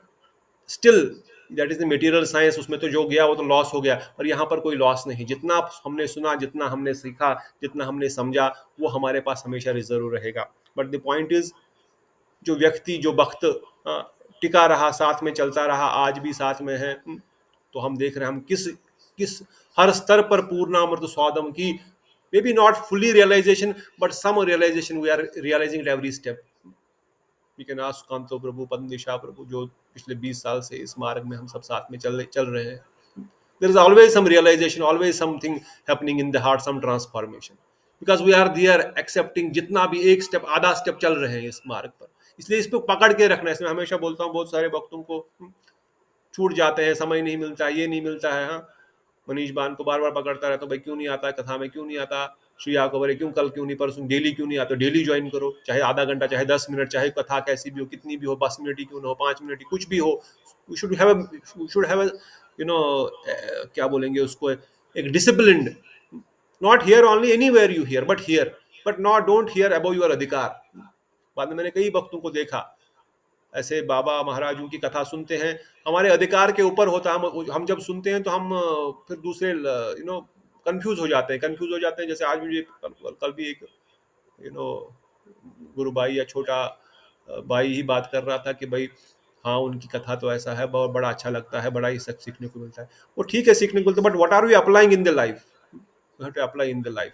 still that is the material science, उसमें तो जो गया वो तो लॉस हो गया, पर यहाँ पर कोई लॉस नहीं। जितना हमने सुना, जितना हमने सीखा, जितना हमने समझा, वो हमारे पास हमेशा रिजर्व रहेगा। बट द पॉइंट इज, जो व्यक्ति, जो भक्त टिका रहा, साथ में चलता रहा, आज भी साथ में है, तो हम देख रहे हैं हम किस हर स्तर पर पूर्णामृत स्वादम की, may be not fully realization but some realization we are realizing at every step. We can ask Kanto Prabhu, Padmanisha Prabhu, जो पिछले 20 साल से इस मार्ग में हम सब साथ में चल रहे हैं। There is always some realization, always something happening in the heart, some transformation, because we are there accepting, जितना भी एक स्टेप, आधा स्टेप चल रहे हैं इस मार्ग पर, इसलिए इस पे पकड़ के रखना है। इसमें हमेशा बोलता हूँ, बहुत सारे भक्तों को छूट जाते हैं, समय नहीं मिलता है, ये नहीं मिलता है। हाँ, मनीष बान को बार बार पकड़ता रहता, भाई क्यों नहीं आता कथा में, क्यों नहीं आता, श्रिया को बोले क्यों कल क्यों नहीं, परसों, डेली क्यों नहीं आता, डेली ज्वाइन करो, चाहे आधा घंटा, चाहे 10 मिनट, चाहे कथा कैसी भी हो, कितनी भी हो, 10 मिनट ही क्यों ना हो, 5 मिनट ही, कुछ भी हो, we should have you know, क्या बोलेंगे उसको, एक disciplined, not here only, anywhere you hear, but hear, but not, don't hear above your adhikar. बाद में मैंने कई भक्तों को देखा ऐसे, बाबा महाराजों की कथा सुनते हैं, हमारे अधिकार के ऊपर होता है, हम जब सुनते हैं तो हम फिर दूसरे कंफ्यूज हो जाते हैं। जैसे आज मुझे कल भी एक गुरु भाई या छोटा भाई ही बात कर रहा था कि भाई हाँ, उनकी कथा तो ऐसा है, बहुत बड़ा अच्छा लगता है, बड़ा ही सब सीखने को मिलता है। वो ठीक है, सीखने को मिलता है, but what are we applying in the life? You have to apply in the life.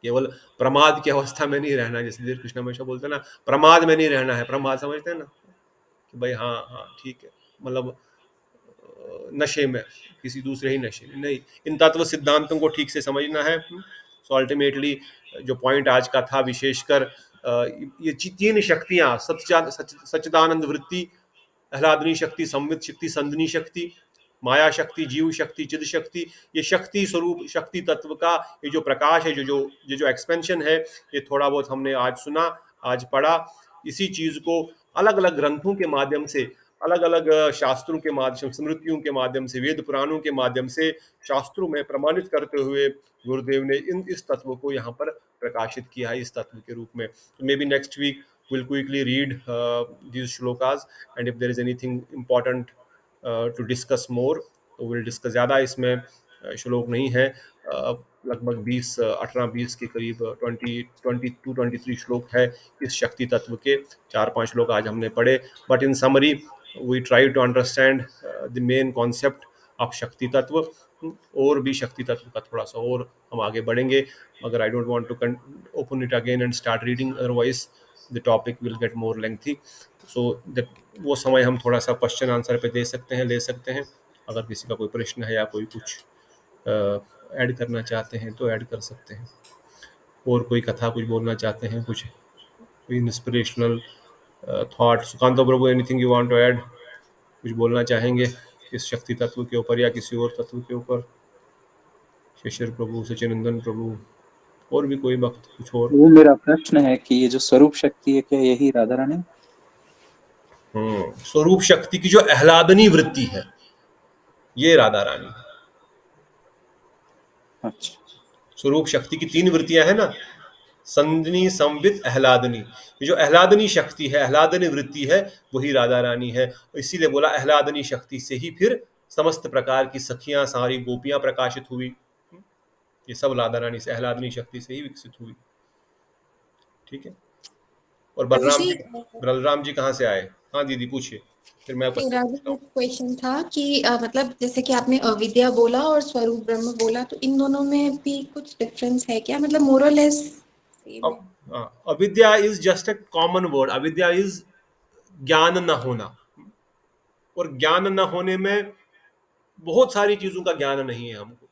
केवल प्रमाद की अवस्था में नहीं रहना, जैसे धीर कृष्ण हमेशा बोलते हैं ना, प्रमाद में नहीं रहना है। प्रमाद समझते हैं ना कि भाई हाँ ठीक है, मतलब नशे में, किसी दूसरे ही नशे में नहीं, इन तत्व सिद्धांतों को ठीक से समझना है। सो अल्टीमेटली जो पॉइंट आज का था, विशेषकर ये 3 शक्तियां, सच्चिदानंद वृत्ति, आह्लादनी शक्ति, संवित शक्ति, संदनी शक्ति, माया शक्ति, जीव शक्ति, चिद शक्ति, ये शक्ति स्वरूप शक्ति तत्व का ये जो प्रकाश है, जो एक्सपेंशन है, ये थोड़ा बहुत हमने आज सुना, आज पढ़ा। इसी चीज को अलग अलग ग्रंथों के माध्यम से, अलग अलग शास्त्रों के माध्यम, स्मृतियों के माध्यम से, वेद पुराणों के माध्यम से, शास्त्रों में प्रमाणित करते हुए गुरुदेव ने इस तत्व को यहाँ पर प्रकाशित किया है इस तत्व के रूप में। May be next week we'll quickly read these shlokas, and if there is anything important to discuss more, तो we'll discuss। ज़्यादा इसमें श्लोक नहीं है, लगभग 18-20 के करीब 22-23 श्लोक है इस शक्ति तत्व के। 4-5 श्लोक आज हमने पढ़े, but in summary we try to understand the main concept of shakti tattva. और भी शक्ति तत्व का थोड़ा सा और हम आगे बढ़ेंगे, मगर I don't want to open it again and start reading, otherwise the topic will get more lengthy, so that वो समय हम थोड़ा सा क्वेश्चन आंसर पे दे सकते हैं, ले सकते हैं। अगर किसी का कोई प्रश्न है या कोई कुछ ऐड करना चाहते हैं तो ऐड कर सकते हैं, और कोई कथा कुछ बोलना चाहते हैं, कुछ inspirational thought. Sukant Prabhu, anything you want to add? कुछ बोलना चाहेंगे इस शक्ति तत्व के ऊपर या किसी और तत्व के ऊपर? शेषर प्रभु, सचिनंदन प्रभु, और भी कोई भक्त कुछ और? वो मेरा प्रश्न है कि ये जो स्वरूप शक्ति है, क्या यही राधा रानी? स्वरूप शक्ति की जो आह्लादनी वृत्ति है, ये राधा रानी है। अच्छा, स्वरूप शक्ति की 3 वृत्तियां है ना, संदनी, संवित, आह्लादनी। ये जो आह्लादनी शक्ति है, आह्लादनी वृत्ति है, वही राधा रानी है। इसीलिए बोला आह्लादनी शक्ति से ही फिर समस्त प्रकार की सखियां, सारी गोपियां प्रकाशित हुई। ये सब राधा रानी से, आह्लादनी शक्ति से ही विकसित हुई। ठीक है। और बलराम जी कहाँ से आए? हाँ दीदी पूछिए, फिर मैं क्वेश्चन था कि मतलब जैसे कि आपने अविद्या बोला और स्वरूप ब्रह्म बोला, तो इन दोनों में भी कुछ डिफरेंस है क्या? मतलब मोर और लेस सेम है? Avidya is just a common word. अविद्या इज ज्ञान न होना, और ज्ञान न होने में बहुत सारी चीजों का ज्ञान नहीं है हमको।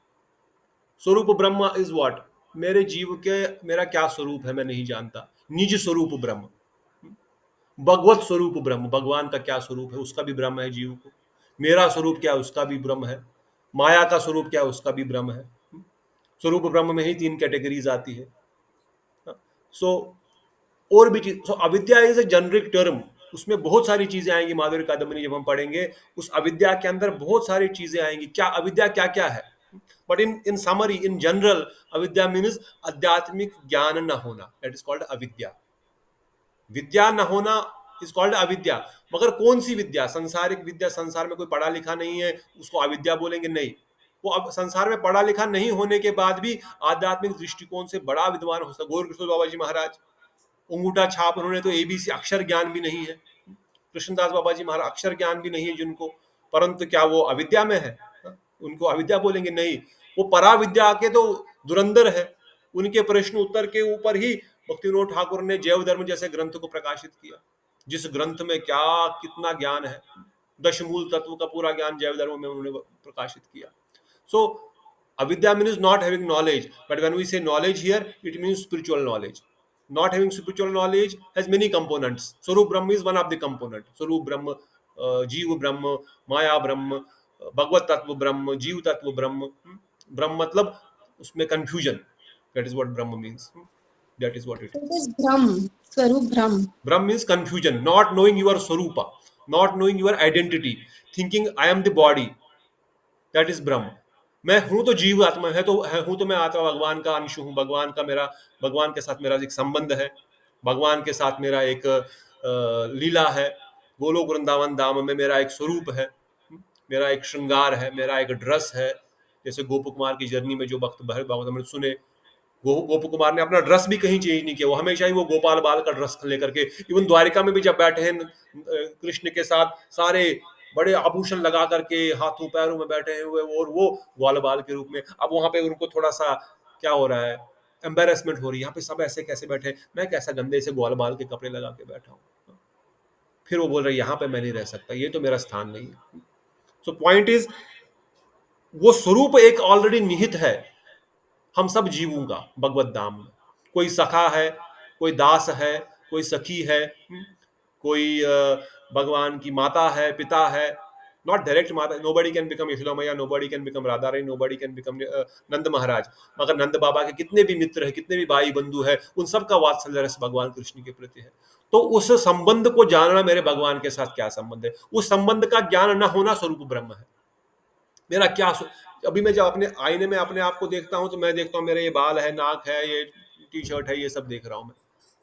स्वरूप ब्रह्म इज व्हाट? मेरे जीव के मेरा क्या स्वरूप है मैं नहीं जानता। निज स्वरूप ब्रह्म, भगवत स्वरूप ब्रह्म, भगवान का क्या स्वरूप है उसका भी ब्रह्म है जीव को। मेरा स्वरूप क्या है उसका भी ब्रह्म है। माया का स्वरूप क्या है उसका भी ब्रह्म है। स्वरूप ब्रह्म में ही 3 कैटेगरीज आती है। सो और भी चीज, अविद्या इज ए जेनरिक टर्म, उसमें बहुत सारी चीजें आएंगी। माधुर्य कादम्बरी जब हम पढ़ेंगे, उस अविद्या के अंदर बहुत सारी चीजें आएंगी। क्या अविद्या क्या क्या है? But in summary, in general, अविद्या मीन्स आध्यात्मिक ज्ञान न होना, दैट इज कॉल्ड अविद्या। विद्या न होना इज कॉल्ड अविद्या। मगर कौन सी विद्या? संसारिक विद्या। संसार में कोई पढ़ा लिखा नहीं है उसको अविद्या बोलेंगे? नहीं। वो अब संसार में पढ़ा लिखा नहीं होने के बाद भी आध्यात्मिक दृष्टिकोण से बड़ा विद्वान हो सकता। गौर किशोर बाबा जी महाराज, अंगूठा छाप, उन्होंने तो ABC अक्षर ज्ञान भी नहीं है। कृष्णदास बाबा जी महाराज, अक्षर ज्ञान भी नहीं है जिनको, परंतु क्या वो अविद्या में है? उनको अविद्या बोलेंगे? नहीं, वो पराविद्या के तो धुरंधर है। उनके प्रश्न उत्तर के ऊपर ही भक्ति विनोद ठाकुर ने जैव धर्म जैसे ग्रंथ को प्रकाशित किया, जिस ग्रंथ में क्या कितना ज्ञान है। दशमूल तत्व का पूरा ज्ञान जैव धर्म में उन्होंने प्रकाशित किया। So avidya means not having knowledge, but when we say knowledge here, it means spiritual knowledge. Not having spiritual knowledge has many components. Swarup Brahma is one of the component. Swarup Brahma, Jeev Brahma, Maya Brahma, Bhagavad Tattva Brahma, Jeev Tattva Brahma. Brahma मतलब उसमें confusion. That is what Brahma means. That is what it is. It is Brahm, Swarup Brahm. Brahm means confusion, not knowing your Swarupa, not knowing your identity, thinking I am the body. That is Brahma. मैं हूं तो जीव आत्मा है, तो हूं तो मैं आत्मा, भगवान का अंश हूं। भगवान के साथ मेरा एक संबंध है। भगवान के साथ मेरा एक लीला है। गोलोक वृंदावन धाम में मेरा एक स्वरूप है, मेरा एक श्रृंगार है, मेरा एक ड्रेस है। जैसे गोप कुमार की जर्नी में जो भक्त भागवत सुने, गोप कुमार ने अपना ड्रेस भी कहीं चेंज नहीं किया। वो हमेशा ही वो गोपाल बाल का ड्रेस लेकर के, इवन द्वारिका में भी जब बैठे हैं कृष्ण के साथ, सारे बड़े आभूषण लगा करके हाथों पैरों में बैठे हुए, और वो ग्वाल बाल के रूप में। अब वहां पे उनको थोड़ा सा क्या हो रहा है, एम्बेरसमेंट हो रही है। यहाँ पे सब ऐसे कैसे बैठे, मैं कैसा गंदे से ग्वाल बाल के कपड़े लगा के बैठा हूँ। फिर वो बोल रहे यहाँ पे मैं नहीं रह सकता, ये तो मेरा स्थान नहीं है। सो पॉइंट इज, वो स्वरूप एक ऑलरेडी निहित है हम सब जीवों का भगवत धाम में। कोई सखा है, कोई दास है, कोई सखी है, कोई भगवान की माता है, पिता है, not direct mata, nobody can become Yashoda Maiya, nobody can become Radha Rani, nobody can become Nand Maharaj, मगर नंद बाबा के कितने भी मित्र है, कितने भी भाई बंधु है, उन सब का वात्सल्य रस भगवान कृष्ण के प्रति है। तो उस संबंध को जानना, मेरे भगवान के साथ क्या संबंध है, उस संबंध का ज्ञान न होना स्वरूप ब्रह्म है। मेरा क्या अभी मैं जब अपने आईने में अपने आप को देखता हूं तो मैं देखता हूं मेरे ये बाल है, नाक है, ये टी शर्ट है, ये सब देख रहा हूं मैं,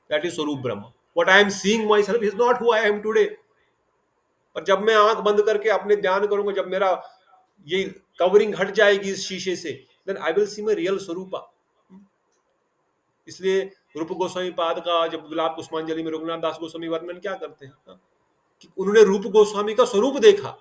दैट इज स्वरूप ब्रह्म। What I am seeing my self is not who I M today. पर जब मैं आंख बंद करके अपने ध्यान करूंगा, जब मेरा ये कवरिंग हट जाएगी इस शीशे से, then I will see my real swarupa. इसलिए रूप गोस्वामी पाद का जब विलाप पुष्पांजलि में रघुनाथ दास गोस्वामी वर्णन क्या करते हैं कि उन्होंने रूप गोस्वामी का स्वरूप देखा,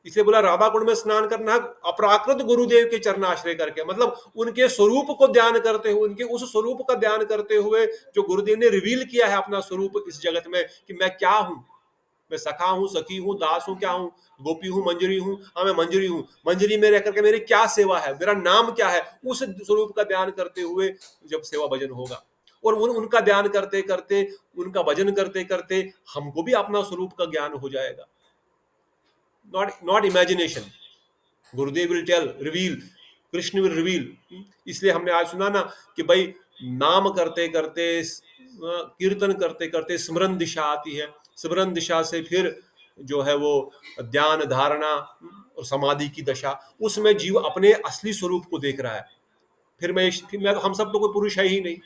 इसलिए बोला राधा कुंड में स्नान करना अपराकृत गुरुदेव के चरणाश्रय करके, मतलब उनके स्वरूप को ध्यान करते हुए, उनके उस स्वरूप का ध्यान करते हुए जो गुरुदेव ने रिवील किया है अपना स्वरूप इस जगत में, कि मैं क्या हूं, मैं सखा हूं, सखी हूं, दास हूं, क्या हूं, गोपी हूं, मंजरी हूं, हाँ मैं मंजरी हूं, मंजरी में रह करके मेरी क्या सेवा है, मेरा नाम क्या है, उस स्वरूप का ध्यान करते हुए जब सेवा भजन होगा, और उनका ध्यान करते करते, उनका भजन करते करते हमको भी अपना स्वरूप का ज्ञान हो जाएगा। Not imagination, Gurudev will tell, reveal, Krishna will reveal. इसलिए हमने आज सुना ना कि भाई नाम करते करते, कीर्तन करते करते स्मरण दिशा आती है, स्मरण दिशा से फिर जो है वो ध्यान, धारणा और समाधि की दशा, उसमें जीव अपने असली स्वरूप को देख रहा है। फिर मैं हम सब तो कोई पुरुष है ही नहीं,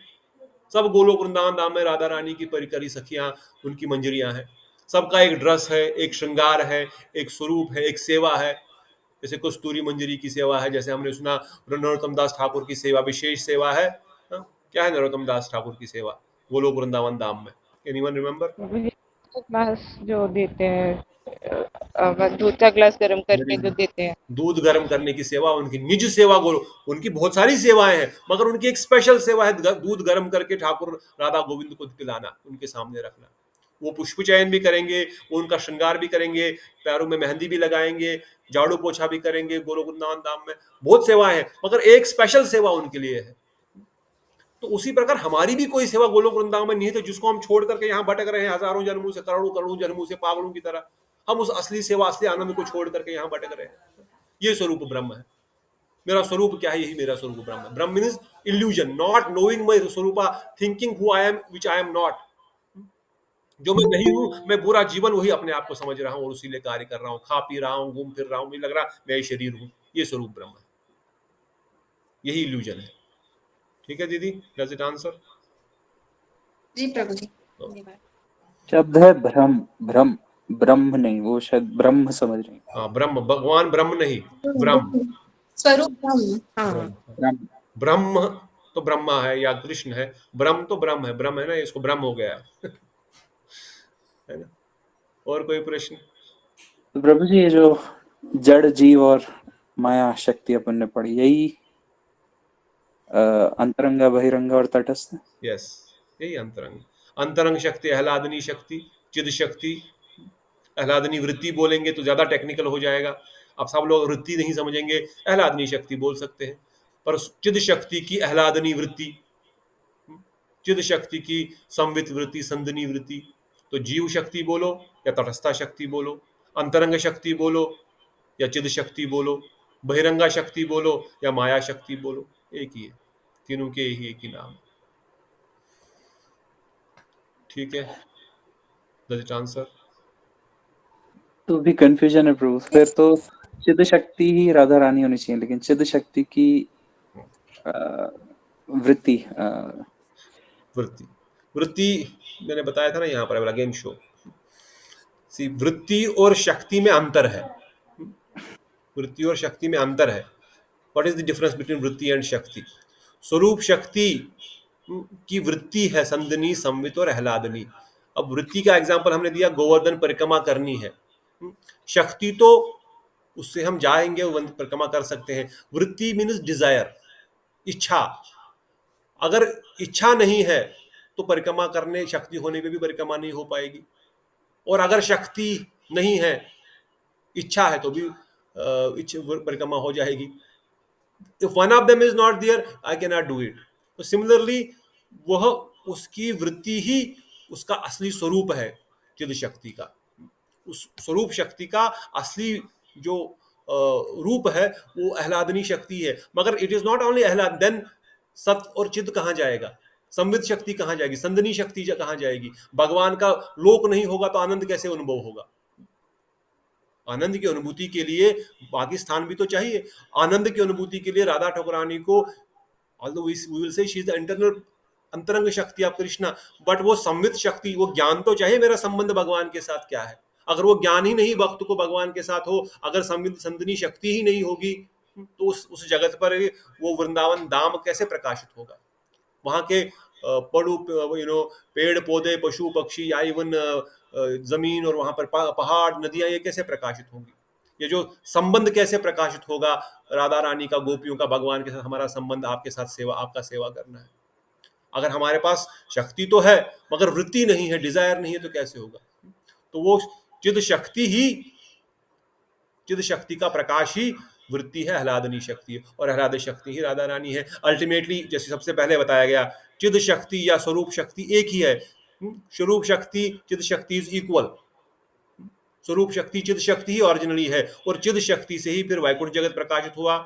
सब गोलोक वृंदावन धाम में राधा रानी की परिकरी सखियां, उनकी मंजरियां हैं, सबका एक ड्रेस है, एक श्रृंगार है, एक स्वरूप है, एक सेवा है। जैसे कस्तूरी मंजरी की सेवा है, जैसे हमने सुना नरोत्तम दास ठाकुर की सेवा विशेष सेवा है। क्या है नरोत्तम दास ठाकुर की सेवा गोलोक वृंदावन धाम में? Anyone remember? ग्लास जो देते हैं, दूध का ग्लास गर्म करके जो देते हैं, दूध गर्म करने की सेवा उनकी निज सेवा। उनकी बहुत सारी सेवाएं हैं, मगर उनकी एक स्पेशल सेवा है दूध गर्म करके ठाकुर राधा गोविंद को पिलाना, उनके सामने रखना। वो पुष्प चयन भी करेंगे, वो उनका श्रृंगार भी करेंगे, पैरों में मेहंदी भी लगाएंगे, झाड़ू पोछा भी करेंगे। गोलोक वृंदावन धाम में बहुत सेवाएं हैं, मगर एक स्पेशल सेवा उनके लिए है। तो उसी प्रकार हमारी भी कोई सेवा गोलोक वृंदावन में नहीं है, तो जिसको हम छोड़ करके यहाँ भटक रहे हैं हजारों जन्मों से, करोड़ों जन्मों से, पागलों की तरह, हम उस असली सेवा, असली आनंद को छोड़ करके यहाँ भटक रहे हैं। ये स्वरूप ब्रह्म है। मेरा स्वरूप क्या है? यही मेरा स्वरूप ब्रह्म है। Brahma means illusion, not knowing my swarupa, thinking who I am which I am not. जो मैं नहीं हूं, मैं पूरा जीवन वही अपने आप को समझ रहा हूं और उसी लिए कार्य कर रहा हूं, खा पी रहा हूं, घूम फिर रहा हूं, मुझे लग रहा मैं शरीर हूं। ये स्वरूप ब्रह्म है, यही इल्यूजन है। ठीक है दीदी, डज इट आंसर? जी प्रभु जी, धन्यवाद। शब्द है भ्रम, भ्रम, ब्रह्म नहीं, वो शायद ब्रह्म समझ रहे हैं। हाँ, ब्रह्म, भगवान ब्रह्म नहीं, ब्रह्म, स्वरूप ब्रह्म। हाँ, ब्रह्म, ब्रह्म तो ब्रह्मा है या कृष्ण है, ब्रह्म तो ब्रह्म है, ब्रह्म है ना, इसको ब्रह्म हो गया है ना। और कोई प्रश्न? तो प्रभु जी ये जो जड़ जीव और माया शक्ति अपन ने पढ़ी, यही अंतरंगा, बहिरंगा और तटस्थ? यस, यही अंतरंग। अंतरंग शक्ति, आह्लादनी शक्ति, चिद शक्ति। आह्लादनी वृत्ति बोलेंगे तो ज्यादा टेक्निकल हो जाएगा, अब सब लोग वृत्ति नहीं समझेंगे, आह्लादनी शक्ति बोल सकते हैं। पर चिद शक्ति की आह्लादनी वृत्ति, चिद शक्ति की संवित वृत्ति, संदनी वृत्ति। तो जीव शक्ति बोलो या तटस्था शक्ति बोलो, अंतरंग शक्ति बोलो या चिद शक्ति बोलो, बहिरंगा शक्ति बोलो या माया शक्ति बोलो, एक ही है, तीनों के ही एक ही नाम है। ठीक है, डज इट आंसर? तो भी कंफ्यूजन है प्रभु। फिर तो चिद शक्ति ही राधा रानी होनी चाहिए, लेकिन चिद शक्ति की वृत्ति वृत्ति, वृत्ति मैंने बताया था ना यहाँ पर, अगेन शो सी, वृत्ति और शक्ति में अंतर है। वृत्ति और शक्ति में अंतर है। What is the difference between वृत्ति एंड शक्ति? स्वरूप शक्ति की वृत्ति है संदनी, संवित और आह्लादनी। अब वृत्ति का एग्जांपल हमने दिया, गोवर्धन परिक्रमा करनी है। शक्ति तो उससे हम जाएंगे, परिक्रमा कर सकते हैं। वृत्ति मीन्स डिजायर, इच्छा। अगर इच्छा नहीं है तो परिक्रमा करने, शक्ति होने पे भी परिक्रमा नहीं हो पाएगी। और अगर शक्ति नहीं है, इच्छा है, तो भी परिक्रमा हो जाएगी। If one of them is not there, I cannot do it. तो सिमिलरली वह, उसकी वृत्ति ही उसका असली स्वरूप है चिद शक्ति का। उस स्वरूप शक्ति का असली जो रूप है वो आह्लादनी शक्ति है, मगर it is not only ahlad, then sat और चिद कहाँ जाएगा, संवित शक्ति कहाँ जाएगी, संदनी शक्ति कहाँ जाएगी? भगवान का लोक नहीं होगा तो आनंद कैसे अनुभव होगा? आनंद की अनुभूति के लिए बाकी स्थान भी तो चाहिए। आनंद की अनुभूति के लिए राधा ठाकुरानी को, although we will say she is the internal अंतरंग शक्ति ऑफ कृष्णा, बट वो संवित शक्ति, वो ज्ञान तो चाहिए मेरा संबंध भगवान के साथ क्या है। अगर वो ज्ञान ही नहीं भक्त को भगवान के साथ हो, अगर संवित संदनी शक्ति ही नहीं होगी, तो उस जगत पर वो वृंदावन धाम कैसे प्रकाशित होगा? वहां के पेड़ पौधे, पशु पक्षी या इवन जमीन और वहां पर पहाड़ नदियां, ये कैसे प्रकाशित होंगी? ये जो संबंध कैसे प्रकाशित होगा राधा रानी का, गोपियों का भगवान के साथ हमारा संबंध, आपके साथ सेवा, आपका सेवा करना है। अगर हमारे पास शक्ति तो है मगर वृत्ति नहीं है, डिजायर नहीं है, तो कैसे होगा? तो वो चिद शक्ति का प्रकाश ही वृत्ति है, आह्लादनी शक्ति है, और आह्लाद शक्ति ही राधा रानी है। अल्टीमेटली जैसे सबसे पहले बताया गया, चिद शक्ति या स्वरूप शक्ति एक ही है। स्वरूप शक्ति चिद शक्ति इज इक्वल। स्वरूप शक्ति चिद शक्ति ही ओरिजिनली है, और चिद शक्ति से ही फिर वैकुंठ जगत प्रकाशित हुआ,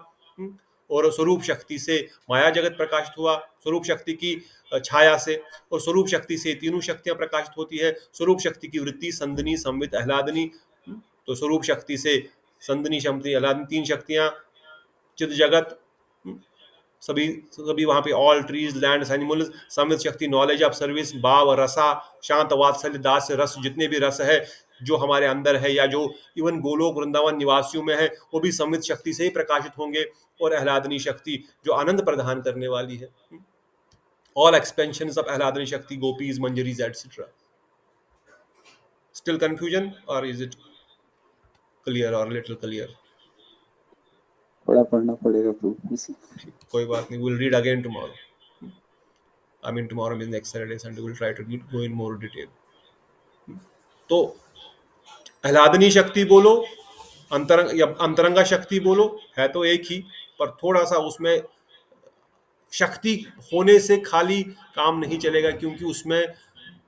और स्वरूप शक्ति से माया जगत प्रकाशित हुआ, स्वरूप शक्ति की छाया से, और स्वरूप शक्ति से तीनों शक्तियां प्रकाशित होती है। स्वरूप शक्ति की वृत्ति संदनी, संवित, आह्लादनी। तो स्वरूप शक्ति से संदनी, शक्ति, आह्लादनी, तीन शक्तियां, चिद जगत, सभी वहां पे ऑल ट्रीज, लैंड, एनिमल्स। संवित शक्ति नॉलेज ऑफ सर्विस, भाव, रसा, शांत, वात्सल्य, दास्य, रस, जितने भी रस है जो हमारे अंदर है, या जो इवन गोलोक वृंदावन निवासियों में है, वो भी संवित शक्ति से ही प्रकाशित होंगे। और आह्लादनी शक्ति जो आनंद प्रदान करने वाली है, ऑल एक्सपेंशंस ऑफ आह्लादनी शक्ति, गोपीज, मंजरीज, एटसेट्रा। स्टिल कंफ्यूजन और इज इट क्लियर और लिटिल क्लियर? थोड़ा पढ़ना पड़ेगा प्रभु। कोई बात नहीं, we'll read again tomorrow. I mean tomorrow means next Saturday, Sunday. We'll try to go in more detail. तो आह्लादनी शक्ति बोलो, अंतरंगा शक्ति बोलो, है तो एक ही, पर थोड़ा सा उसमें शक्ति होने से खाली काम नहीं चलेगा, क्योंकि उसमें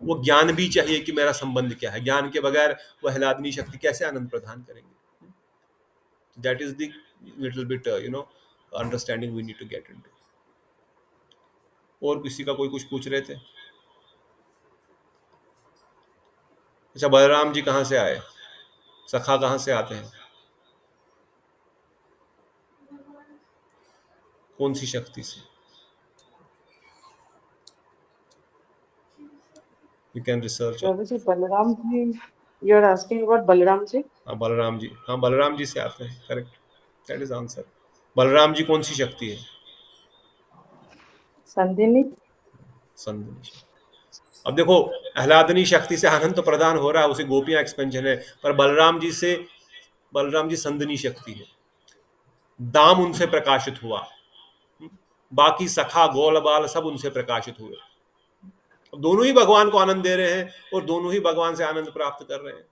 वो ज्ञान भी चाहिए कि मेरा संबंध क्या है। ज्ञान के बगैर वो आह्लादनी शक्ति कैसे आनंद प्रदान करेंगे? That is the little bit understanding we need to get into. और किसी का कोई कुछ पूछ रहे थे? अच्छा, बलराम जी कहाँ से आए? सखा कहाँ से आते हैं? कौन सी शक्ति से? You can research. Balram ji, you are asking about Balram ji? हाँ, बलराम जी, हाँ बलराम जी से आते हैं, correct, that is answer. Balram ji कौन सी शक्ति है? संदिनी। अब देखो, आह्लादनी शक्ति से आनंद तो प्रदान हो रहा है, उसे गोपियां एक्सपेंशन है, पर बलराम जी संदनी शक्ति है। दाम उनसे प्रकाशित हुआ, बाकी सखा, गोल बाल सब उनसे प्रकाशित हुए। दोनों ही भगवान को आनंद दे रहे हैं और दोनों ही भगवान से आनंद प्राप्त कर रहे हैं,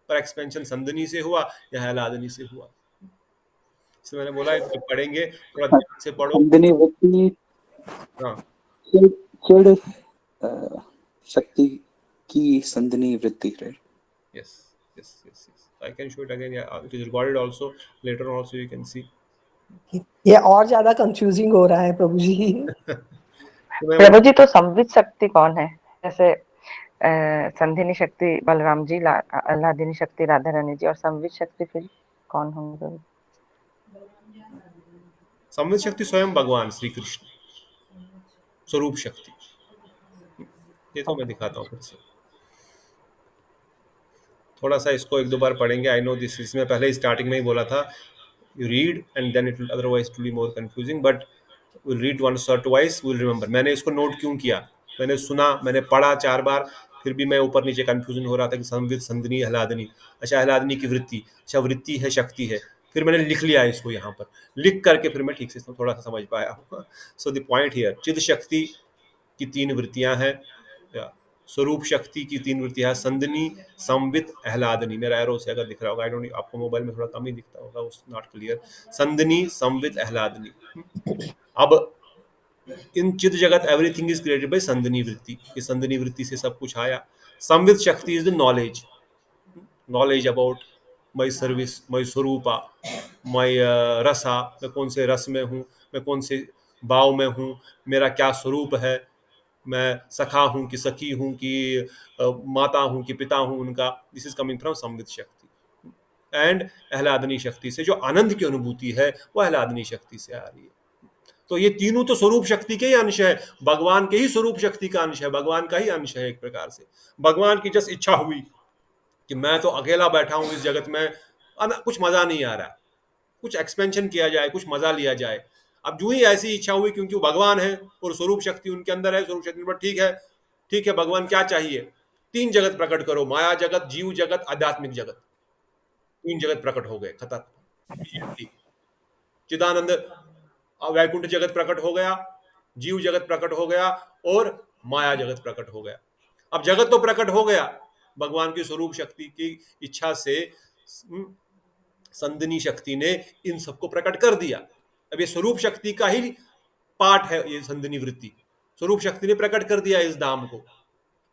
पर एक्सपेंशन संदनी से हुआ या आह्लादनी से हुआ। इसलिए मैंने बोला तो पढ़ेंगे, थोड़ा ध्यान से पढ़ो। संदनी वृत्ति, हाँ, चिड़ शक्ति की संदनी वृत्ति है। yes. I can show it again. Yeah, it is recorded also. Later on also you can see. ये और ज्यादा कंफ्यूजिंग हो रहा है प्रभु जी। प्रभु जी, तो संवित शक्ति कौन है? जैसे संधिनी शक्ति बलराम जी, आह्लादिनी शक्ति राधा रानी जी, और संवित शक्ति फिर कौन होंगे? संवित शक्ति स्वयं भगवान श्री कृष्ण, स्वरूप शक्ति। ये तो मैं दिखाता हूँ फिर से, थोड़ा सा इसको एक दो बार पढ़ेंगे। आई नो दिस, इसमें पहले स्टार्टिंग में ही बोला था, you read and then it will otherwise to be more confusing, but will read once और ट्वाइस, विल रिमेंबर। मैंने इसको नोट क्यों किया? मैंने सुना, मैंने पढ़ा 4 बार, फिर भी मैं ऊपर नीचे कंफ्यूजन हो रहा था कि संवित, संदनी, आह्लादनी। अच्छा, आह्लादनी की वृत्ति, अच्छा वृत्ति है, शक्ति है। फिर मैंने लिख लिया इसको यहाँ पर, लिख करके फिर मैं ठीक से थोड़ा सा समझ पाया। सो द पॉइंट हियर, चिद शक्ति की 3 वृत्तियां हैं, स्वरूप शक्ति की 3 वृत्तियां, संदनी, संवित, आह्लादनी। मेरा एरो से अगर दिख रहा होगा, आई डोंट नो, आपको मोबाइल में थोड़ा कम ही दिखता होगा, उस नॉट क्लियर। संदनी, संवित, आह्लादनी। अब इन चिद जगत एवरीथिंग इज क्रिएटेड बाय संदनी वृत्ति। ये संदनी वृत्ति से सब कुछ आया। Samvit shakti is the knowledge about my service, my swarupa, my रसा, मैं कौन से रस में हूँ, मैं कौन से भाव में हूँ, मेरा क्या स्वरूप है, मैं सखा हूँ कि सखी हूँ कि माता हूँ कि पिता हूँ उनका। दिस इज कमिंग फ्रॉम संवित शक्ति। एंड आह्लादनी शक्ति से जो आनंद की अनुभूति है वो आह्लादनी शक्ति से आ रही है। तो ये तीनों तो स्वरूप शक्ति के ही अंश है, भगवान के ही स्वरूप शक्ति का अंश है, भगवान का ही अंश है एक प्रकार से। भगवान की जस्ट इच्छा हुई कि मैं तो अकेला बैठा हूं इस जगत में, कुछ मजा नहीं आ रहा, कुछ एक्सपेंशन किया जाए, कुछ मजा लिया जाए। अब जो ही ऐसी इच्छा हुई, क्योंकि वो भगवान है और स्वरूप शक्ति उनके अंदर है, स्वरूप शक्ति पर ठीक है भगवान क्या चाहिए, 3 जगत प्रकट करो, माया जगत, जीव जगत, आध्यात्मिक जगत, 3 जगत प्रकट हो गए, खत्म। चिदानंद वैकुंठ जगत प्रकट हो गया, जीव जगत प्रकट हो गया और माया जगत प्रकट हो गया। अब जगत तो प्रकट हो गया, भगवान की स्वरूप शक्ति की इच्छा से संदिनी शक्ति ने इन सबको प्रकट कर दिया। अब ये स्वरूप शक्ति का ही पार्ट है ये संदिनी वृत्ति, स्वरूप शक्ति ने प्रकट कर दिया इस दाम को।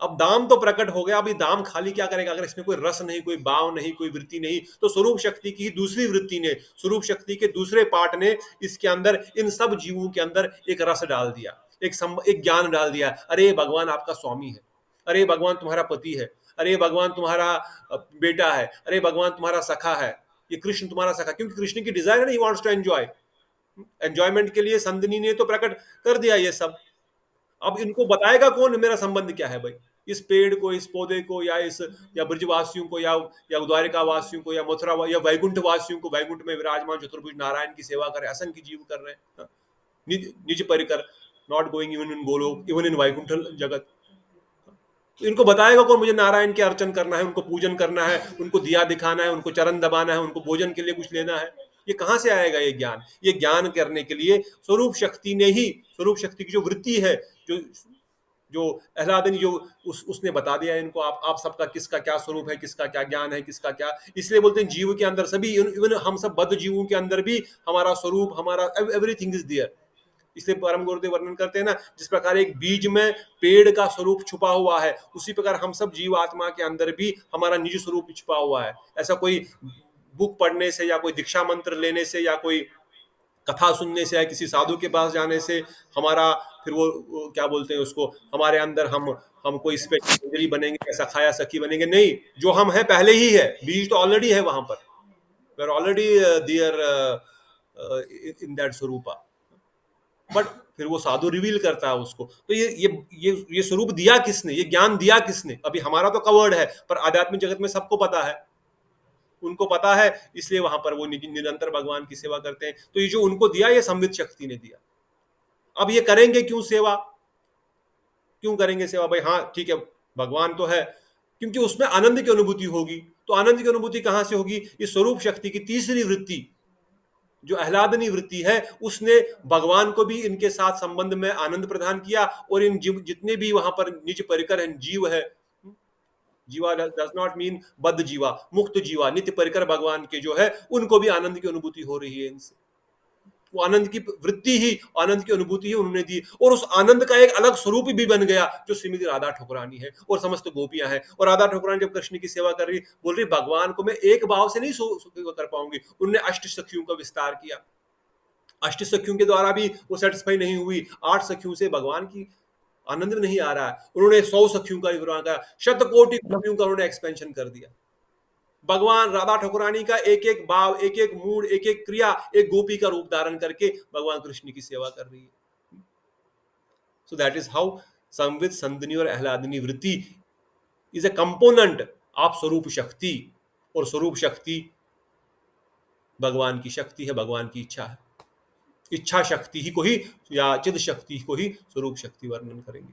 अब दाम तो प्रकट हो गया, अभी दाम खाली क्या करेगा, अगर इसमें कोई रस नहीं, कोई भाव नहीं, कोई वृत्ति नहीं, तो स्वरूप शक्ति की दूसरी वृत्ति ने, स्वरूप शक्ति के दूसरे पार्ट ने इसके अंदर, इन सब जीवों के अंदर एक रस डाल दिया, एक ज्ञान डाल दिया। अरे भगवान आपका स्वामी है, अरे भगवान तुम्हारा पति है, अरे भगवान तुम्हारा बेटा है, अरे भगवान तुम्हारा सखा है, ये कृष्ण तुम्हारा सखा, क्योंकि कृष्ण की डिजायर है, he wants to enjoy, enjoyment के लिए संदिनी ने तो प्रकट कर दिया ये सब। अब इनको बताएगा कौन मेरा संबंध क्या है भाई, इस पेड़ को, इस पौधे को, या ब्रजवासियों को, या द्वारिका वासियों को, या मथुरा या वैकुंठ वासियों को, वैकुंठ में विराजमान चतुर्भुज नारायण की सेवा कर रहे, असंख्य जीव कर रहे हैं, निज परिकर, not going even in Goloka, even in Vaikuntha जगत। इनको बताएगा कौन मुझे नारायण की अर्चन करना है, उनको पूजन करना है, उनको दिया दिखाना है, उनको चरण दबाना है, उनको भोजन के लिए कुछ लेना है। ये कहां से आएगा ये ज्ञान? ये ज्ञान करने के लिए स्वरूप शक्ति ने ही, स्वरूप शक्ति की जो वृत्ति है, जो आह्लादनी, जो उसने बता दिया इनको, आप सबका किसका क्या स्वरूप है, किसका क्या ज्ञान है, किसका क्या। इसलिए बोलते हैं जीव के अंदर सभी, इवन हम सब बद्ध जीवों के अंदर भी हमारा स्वरूप, हमारा एवरीथिंग इज देयर। इसलिए परम गुरुदेव वर्णन करते हैं ना, जिस प्रकार एक बीज में पेड़ का स्वरूप छुपा हुआ है, उसी प्रकार हम सब जीव आत्मा के अंदर भी हमारा निज स्वरूप छुपा हुआ है। ऐसा कोई बुक पढ़ने से, या कोई दीक्षा मंत्र लेने से, या कोई कथा सुनने से, या किसी साधु के पास जाने से हमारा फिर वो क्या बोलते हैं उसको, हमारे अंदर हम कोई स्पेशल बनेंगे, ऐसा खाया सखी बनेंगे, नहीं। जो हम है पहले ही है, बीज तो ऑलरेडी है वहां पर, we are already there in that swarupa. But फिर वो साधु रिवील करता है उसको। तो ये स्वरूप दिया किसने, ये ज्ञान दिया किसने? अभी हमारा तो कवर्ड है, पर आध्यात्मिक जगत में सबको पता है, उनको पता है, इसलिए वहां पर वो निरंतर भगवान की सेवा करते हैं। तो ये जो उनको दिया, ये संवित शक्ति ने दिया। अब ये करेंगे क्यों सेवा, क्यों करेंगे सेवा भाई? हाँ ठीक है, भगवान तो है, क्योंकि उसमें आनंद की अनुभूति होगी। तो आनंद की अनुभूति कहां से होगी? इस स्वरूप शक्ति की तीसरी वृत्ति, जो आह्लादनी वृत्ति है, उसने भगवान को भी इनके साथ संबंध में आनंद प्रदान किया, और इन जितने भी वहां पर निज परिकर हैं, जीव है, जीवा डज नॉट मीन बद्ध जीवा, मुक्त जीवा, नित्य परिकर भगवान के जो है, उनको भी आनंद की अनुभूति हो रही है इनसे। वो आनंद की वृत्ति ही, आनंद की अनुभूति ही उन्होंने दी, और उस आनंद का एक अलग स्वरूप भी बन गया, जो श्रीमती राधा ठकुरानी है और समस्त गोपियां हैं। और राधा ठकुरानी जब कृष्ण की सेवा कर रही, बोल रही भगवान को मैं एक भाव से नहीं कर पाऊंगी। उन्होंने अष्ट सखियों का विस्तार किया, अष्ट सखियों के द्वारा भी वो सेटिस्फाई नहीं हुई, 8 सखियों से भगवान की आनंद नहीं आ रहा है, उन्होंने 100 सखियों का विवरण का, शतकोटि गोपियों का उन्होंने एक्सपेंशन कर दिया। भगवान राधा ठकुरानी का एक एक भाव, एक एक मूड, एक एक क्रिया, एक गोपी का रूप धारण करके भगवान कृष्ण की सेवा कर रही है। सो दैट इज हाउ संवित, संदिनी और आह्लादनी वृत्ति इज ए कंपोनेंट ऑफ स्वरूप शक्ति, और स्वरूप शक्ति भगवान की शक्ति है, भगवान की इच्छा है। इच्छा शक्ति ही को ही, या चिद शक्ति को ही स्वरूप शक्ति वर्णन करेंगे।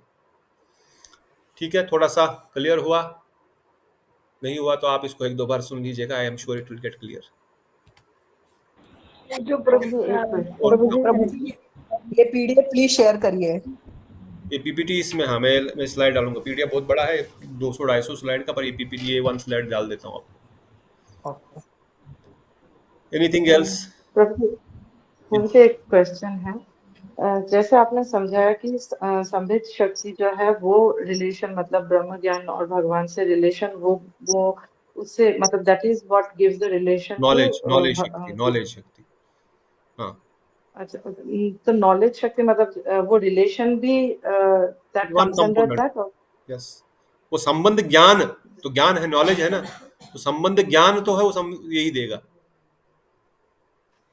ठीक है, थोड़ा सा क्लियर हुआ? नहीं हुआ तो आप इसको 1-2 बार सुन लीजिएगा, I am sure it will get clear. जो प्रभु जी ये पीडीएफ प्लीज शेयर करिए। ये पीपीटी इसमें, हाँ मैं स्लाइड डालूंगा। पीडीएफ बहुत बड़ा है, 200-250 स्लाइड का, पर ये पीपीटी ये 1 स्लाइड डाल देता हूँ आपको। Anything else? मुझे एक क्वेश्चन है। जैसे आपने समझाया कि संवित शक्ति जो है वो रिलेशन, मतलब ब्रह्म ज्ञान और भगवान से रिलेशन, वो उससे मतलब that is what gives the relation to knowledge shakti. हाँ, अच्छा, तो नॉलेज शक्ति मतलब वो रिलेशन भी that one comes under component. That. Yes, वो संबंध ज्ञान, तो ज्ञान है, नॉलेज है ना, तो संबंध ज्ञान तो है, वो यही देगा।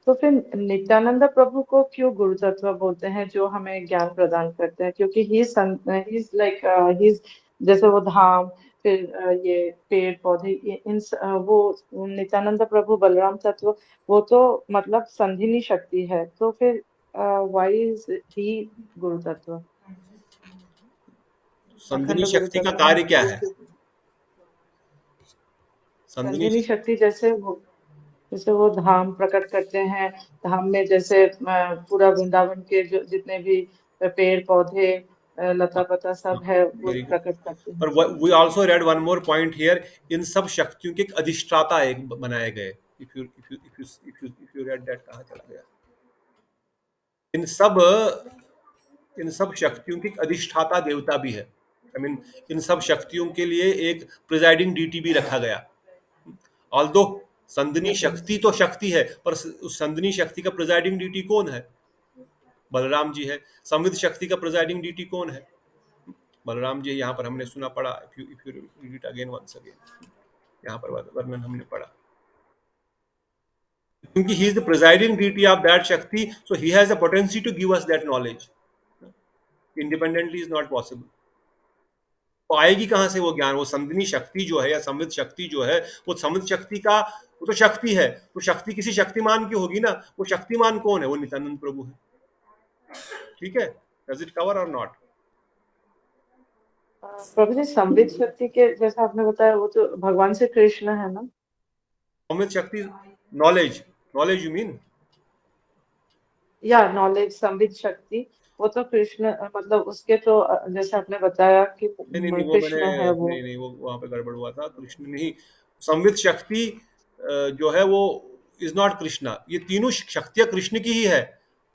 तो फिर नित्यानंद प्रभु को क्यों गुरु तत्व बोलते हैं, जो हमें ज्ञान प्रदान करते हैं? क्योंकि ही इज लाइक ही जैसे वो धाम, फिर ये पेड़ पौधे, वो नित्यानंद प्रभु बलराम तत्व, वो तो मतलब संधिनी शक्ति है, तो फिर व्हाई इज ही गुरु तत्व, संधिनी अखंड गुरु शक्ति का तत्व? कार्य क्या है? संधिनी शक्ति जैसे वो धाम प्रकट करते हैं, धाम में जैसे पूरा वृंदावन के जो जितने भी पेड़ पौधे लता पता सब है वो वेरी गुड। प्रकट करते हैं। पर we also read one more point here, इन सब शक्तियों के एक अधिष्ठाता एक बनाए गए। इफ यू रेड दैट, कहां चला गया? इन सब शक्तियों की एक अधिष्ठाता देवता भी है। आई मीन इन सब शक्तियों के लिए एक प्रिजाइडिंग डीटी भी रखा गया। ऑल्दो संधिनी शक्ति तो शक्ति है, पर उस संधिनी शक्ति का प्रिजाइडिंग डीटी कौन है? बलराम जी है। संविद शक्ति का प्रिजाइडिंग डीटी कौन है? बलराम जी। यहाँ पर हमने सुना पढ़ा, if you read it again once again, यहाँ पर वर्णन हमने पढ़ा, क्योंकि he is the presiding deity of that Shakti, so he has the potency to give us that knowledge. Independently is not possible. तो आएगी कहां से वो ज्ञान? वो संधिनी शक्ति जो है या संविद शक्ति जो है, वो संविद शक्ति का वो तो शक्ति है, तो शक्ति किसी शक्तिमान की होगी ना। वो शक्तिमान कौन है? वो नित्यानंद प्रभु है। ठीक है, डज इट कवर और नॉट? प्रभु जी, संविद शक्ति के जैसा आपने बताया, वो तो भगवान से कृष्ण है ना? संविद शक्ति नॉलेज यू मीन? या नॉलेज, संविद शक्ति वो तो कृष्ण, मतलब उसके तो जैसे आपने बताया कि कृष्ण है वो। नहीं, वो वहां पे गड़बड़ हुआ था। कृष्ण नहीं, संविद शक्ति जो है वो इज नॉट कृष्णा। ये तीनों शक्तियां कृष्ण की ही है,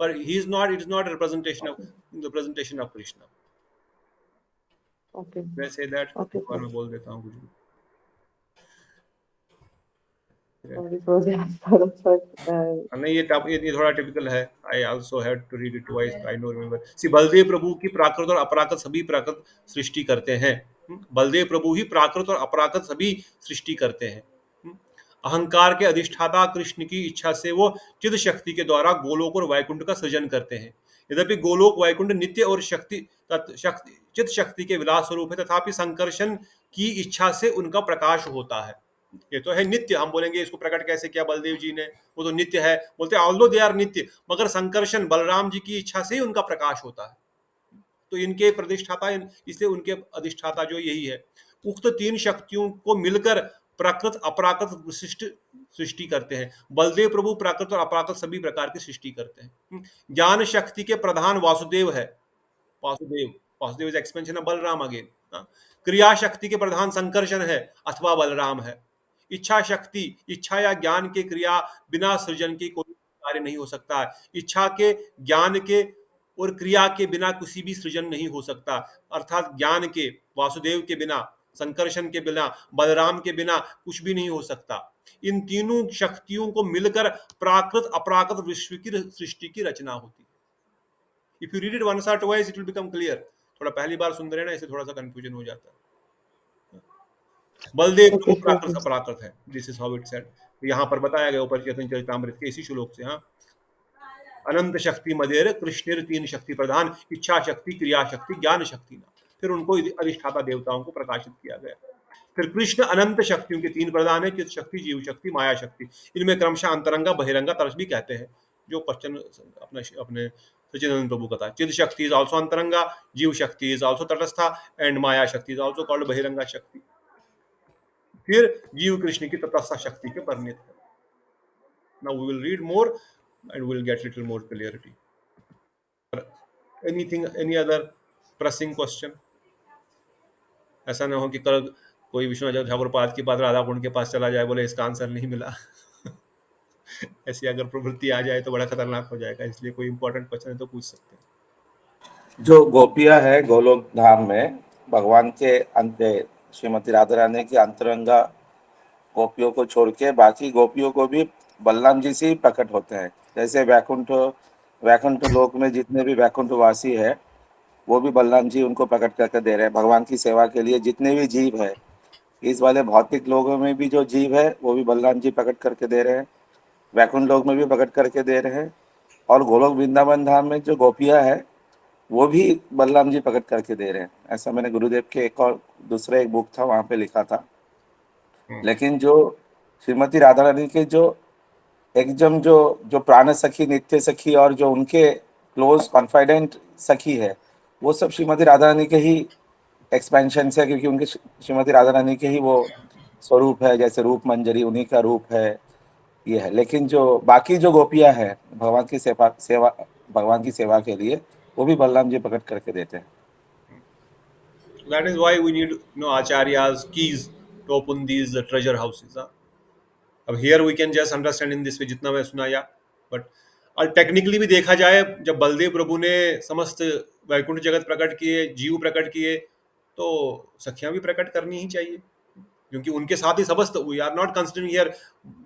पर he is not, it is not representation of Krishna. Okay, मैं से दैट ओके, मैं बोल देता हूँ कुछ भी। नहीं, ये थोड़ा टिपिकल है। I also had to read it twice, I no remember. See, Baldev Prabhu की प्राकृत और अपराकृत सभी प्राकृत सृष्टि करते हैं। बलदेव प्रभु ही प्राकृत और अपराकृत सभी सृष्टि करते हैं। अहंकार के अधिष्ठाता कृष्ण की इच्छा से वो चिद शक्ति के द्वारा गोलोक और वैकुंठ का सृजन करते हैं। यद्यपि गोलोक वैकुंठ नित्य और चिद शक्ति के विलास स्वरूप है, तथापि संकर्षण की इच्छा से उनका प्रकाश होता है। ये तो है नित्य। हम बोलेंगे इसको प्रकट कैसे किया बलदेव जी ने, वो तो नित्य है। बोलते ऑल्दो दे आर नित्य, मगर संकर्षण बलराम जी की इच्छा से ही उनका प्रकाश होता है। तो इनके प्रतिष्ठाता, इसलिए उनके अधिष्ठाता जो यही है। उक्त तीन शक्तियों को मिलकर प्राकृत अपराकृत विशिष्ट सृष्टि करते हैं। बलदेव प्रभु प्राकृत और अपराकृत सभी प्रकार की सृष्टि करते हैं। ज्ञान शक्ति के प्रधान वासुदेव है। Vasudev is expansion of Balram again. क्रिया शक्ति के प्रधान संकर्षण है अथवा बलराम है। इच्छा शक्ति, इच्छा या ज्ञान के क्रिया बिना सृजन के कोई कार्य नहीं हो सकता है। इच्छा के, ज्ञान के और क्रिया के बिना किसी भी सृजन नहीं हो सकता। अर्थात ज्ञान के, वासुदेव के बिना, संकर्षण के बिना, बलराम के बिना कुछ भी नहीं हो सकता। इन तीनों शक्तियों को मिलकर प्राकृत अपराकृत विश्व की सृष्टि की रचना होती है। If you read it once और twice it will become clear. थोड़ा पहली बार सुन रहे हैं ना, इससे थोड़ा सा कंफ्यूजन हो जाता है। बलदेव प्रभु प्राकृत अपराकृत है, this is how it said. यहाँ पर बताया गया ऊपर चैतन्य चरितामृत के इसी श्लोक से। हाँ, अनंत शक्ति मदेर कृष्ण तीन शक्ति प्रधान, इच्छा शक्ति, क्रिया शक्ति, ज्ञान शक्ति ना। फिर उनको अधिष्ठाता देवताओं को प्रकाशित किया गया। फिर कृष्ण अनंत शक्तियों के तीन प्रधान है, चित शक्ति, जीव शक्ति, माया शक्ति। इनमें क्रमशः अंतरंगा, बहिरंगा, तरस भी कहते हैं, जो क्वेश्चन अपने सच्चिदानंद प्रभु का था। चिद शक्ति इज ऑल्सो अंतरंगा, जीव शक्ति इज ऑल्सो तटस्था, एंड माया शक्ति इज ऑल्सो कॉल्ड बहिरंगा शक्ति। फिर जीव कृष्ण की तटस्था शक्ति के परिणत है। Now we will read more and we will get little more clarity. Anything, any other pressing question? ऐसा ना हो कि कल कोई विष्णु ठाकुर पाद के बाद राधा कुंड के पास चला जाए, बोले इसका आंसर नहीं मिला। ऐसी अगर प्रवृत्ति आ जाए तो बड़ा खतरनाक हो जाएगा। इसलिए कोई इंपॉर्टेंट क्वेश्चन है तो पूछ सकते हैं। जो गोपियां है गोलोक धाम में, भगवान के श्रीमती राधा रानी की अंतरंगा गोपियों को छोड़ के बाकी गोपियों को भी बलराम जी से ही प्रकट होते हैं। जैसे वैकुंठ लोक में जितने भी वैकुंठवासी है वो भी बलराम जी उनको प्रकट करके दे रहे हैं। भगवान की सेवा के लिए जितने भी जीव है, इस वाले भौतिक लोगों में भी जो जीव है वो भी बलराम जी प्रकट करके दे रहे हैं, वैकुंठ लोक में भी प्रकट करके दे रहे हैं, और गोलोक वृंदावन धाम में जो गोपियाँ है वो भी बलराम जी प्रकट करके दे रहे हैं। ऐसा मैंने गुरुदेव के एक और दूसरा एक बुक था वहाँ पे लिखा था। लेकिन जो श्रीमती राधा रानी के जो एकदम जो प्राण सखी, नित्य सखी और जो उनके क्लोज कॉन्फिडेंट सखी है, वो सब श्रीमती राधा रानी के ही एक्सपेंशन है, क्योंकि उनके श्रीमती राधा रानी के ही वो स्वरूप है। जैसे रूप मंजरी उन्हीं का रूप है, ये है। लेकिन जो बाकी जो गोपियां हैं भगवान की सेवा के लिए, वो भी बलराम जी प्रकट करके देते हैं। That is why we need, Acharya's keys to open these treasure houses. अब here we can just understand in this way जितना मैं सुनाया, but और टेक्निकली भी देखा जाए, जब बलदेव प्रभु ने समस्त वैकुंठ जगत प्रकट किए, जीव प्रकट किए, तो सखियां भी प्रकट करनी ही चाहिए, क्योंकि उनके साथ ही समस्त, we are not considering here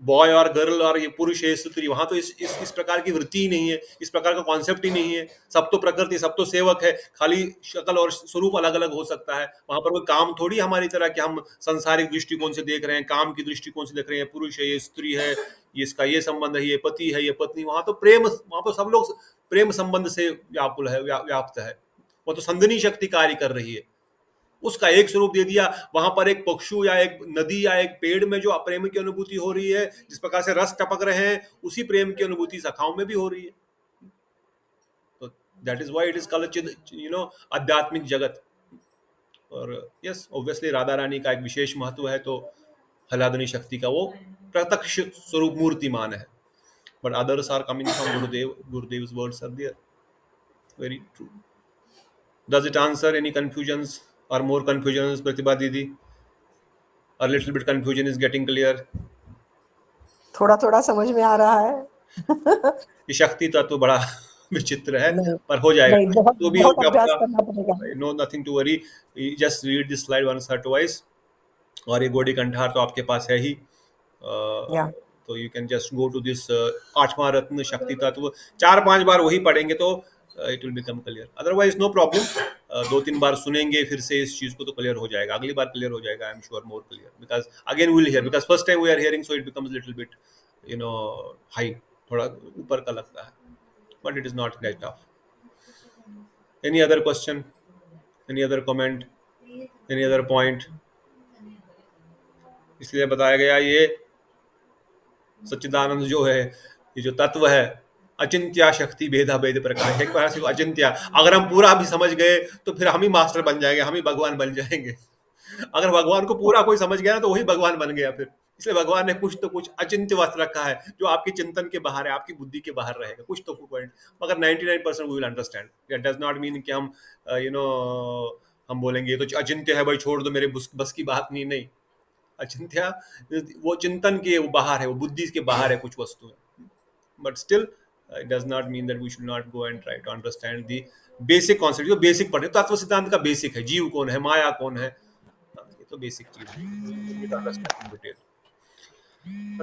boy और गर्ल और ये पुरुष है स्त्री, वहां तो इस प्रकार की वृत्ति ही नहीं है, इस प्रकार का कॉन्सेप्ट ही नहीं है। सब तो प्रकृति, सब तो सेवक है, खाली शक्ल और स्वरूप अलग अलग हो सकता है। वहां पर कोई काम थोड़ी हमारी तरह कि हम सांसारिक दृष्टिकोण से देख रहे हैं, काम की दृष्टिकोण से देख रहे हैं, पुरुष है, ये स्त्री है, ये इसका ये संबंध है, ये पति है, ये पत्नी। वहां तो प्रेम, वहां तो सब लोग प्रेम संबंध से व्याकुल है, व्याप्त है। वो तो संदिनी शक्ति कार्य कर रही है, उसका एक स्वरूप दे दिया। वहां पर एक पक्षु या एक नदी या एक पेड़ में जो प्रेम की अनुभूति हो रही है, जिस प्रकार से रस टपक रहे हैं, उसी प्रेम की अनुभूति सखाओं में भी हो रही है। तो that is why it is called आध्यात्मिक जगत। और यस, ऑब्वियसली राधा रानी का एक विशेष महत्व है, तो हलादनी शक्ति का वो प्रत्यक्ष स्वरूप मूर्तिमान है। But others are coming from Gurudev's words are there. Very true. Does it answer any confusions or more confusions, Pratibha Didi? A little bit confusion is getting clear. थोड़ा थोड़ा समझ में आ रहा है। ये शक्ति तत्व बड़ा विचित्र है, पर हो जाएगा। तो भी बहुत अभ्यास करना पड़ेगा। No, nothing to worry. You just read this slide once or twice. और ये गोडी कंठार तो आपके पास है ही, तो you can just go to this 8वां रत्न शक्ति तत्व, 4-5 बार वही पढ़ेंगे तो it will become clear. Otherwise no problem. 2-3 बार सुनेंगे फिर से इस चीज को तो क्लियर हो जाएगा, अगली बार क्लियर हो जाएगा, I am sure more clear, because again we will hear, because first time we are hearing, so it becomes little bit high, थोड़ा ऊपर का लगता है, but it is not that tough. Any other question, any other comment, any other point? इसलिए बताया गया ये सच्चिदानंद जो है, ये जो तत्व है, अचिंत्या शक्ति भेदा भेद प्रकाश, एक बार से अचिंत्या, अगर हम पूरा भी समझ गए तो फिर हम ही मास्टर बन जाएंगे, हम ही भगवान बन जाएंगे। अगर भगवान को पूरा कोई समझ गया ना, तो वही भगवान बन गया फिर। इसलिए भगवान ने कुछ तो कुछ अचिंत्य वस्त्र रखा है, जो आपके चिंतन के बाहर है, आपकी बुद्धि के बाहर रहेगा, कुछ तो पॉइंट, मगर 99% we will understand. That does not mean कि हम हम बोलेंगे तो अचिंत्य है भाई, छोड़ दो, मेरे बस की बात नहीं। अचिंत्य वो चिंतन के वो बाहर है, वो बुद्धि के बाहर है कुछ वस्तु है, but still it does not mean that we should not go and try to understand the basic concept. जो बेसिक पढ़े, तत्व सिद्धांत का बेसिक है, जीव कौन है, माया कौन है, ये तो बेसिक चीज है।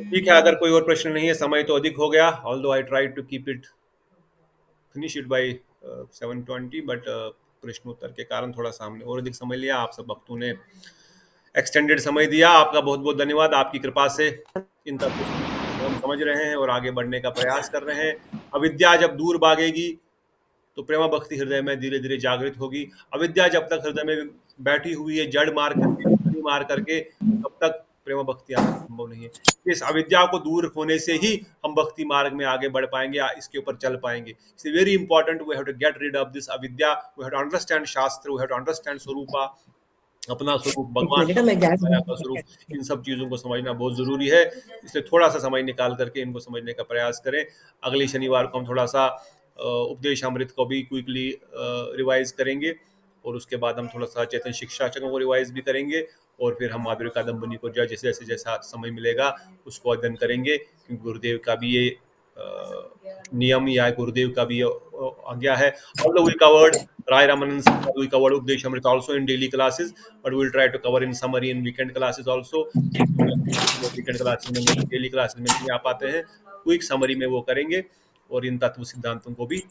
ठीक है, अगर कोई और प्रश्न नहीं है, समय तो अधिक हो गया, although I tried to keep it finish it by 7:20, but प्रश्नोत्तर के कारण थोड़ा सामने और अधिक समय लिया। आप सब भक्तों ने एक्सटेंडेड समय दिया, आपका बहुत बहुत धन्यवाद। आपकी कृपा से इन तक हम समझ रहे हैं और आगे बढ़ने का प्रयास कर रहे हैं। अविद्या जब दूर भागेगी तो प्रेमा भक्ति हृदय में धीरे धीरे जागृत होगी। अविद्या जब तक हृदय में बैठी हुई है, जड़ मार करके, तब तक प्रेमा भक्ति आना संभव नहीं है। इस अविद्या को दूर होने से ही हम भक्ति मार्ग में आगे बढ़ पाएंगे, इसके ऊपर चल पाएंगे। It's very important, we have to get rid of this avidya, we have to understand shastra, we have to understand swarupa, अपना स्वरूप, भगवान का स्वरूप, इन सब चीजों को समझना बहुत जरूरी है। इसलिए थोड़ा सा समय निकाल करके इनको समझने का प्रयास करें। अगले शनिवार को हम थोड़ा सा उपदेश अमृत को भी क्विकली रिवाइज करेंगे, और उसके बाद हम थोड़ा सा चेतन शिक्षा चक्रों को रिवाइज भी करेंगे, और फिर हम माधुर्य कादम्बनी को जैसे जैसा समय मिलेगा उसको अध्ययन करेंगे, क्योंकि गुरुदेव का भी ये नियम या गुरुदेव का भी आज्ञा है. Although we covered Rai Ramanand, we covered Updeshamrit also in daily classes, but we will try to cover in summary in weekend classes also. weekend classes में daily classes में नहीं आ पाते हैं, क्विक समरी में वो करेंगे और इन तत्व सिद्धांतों को भी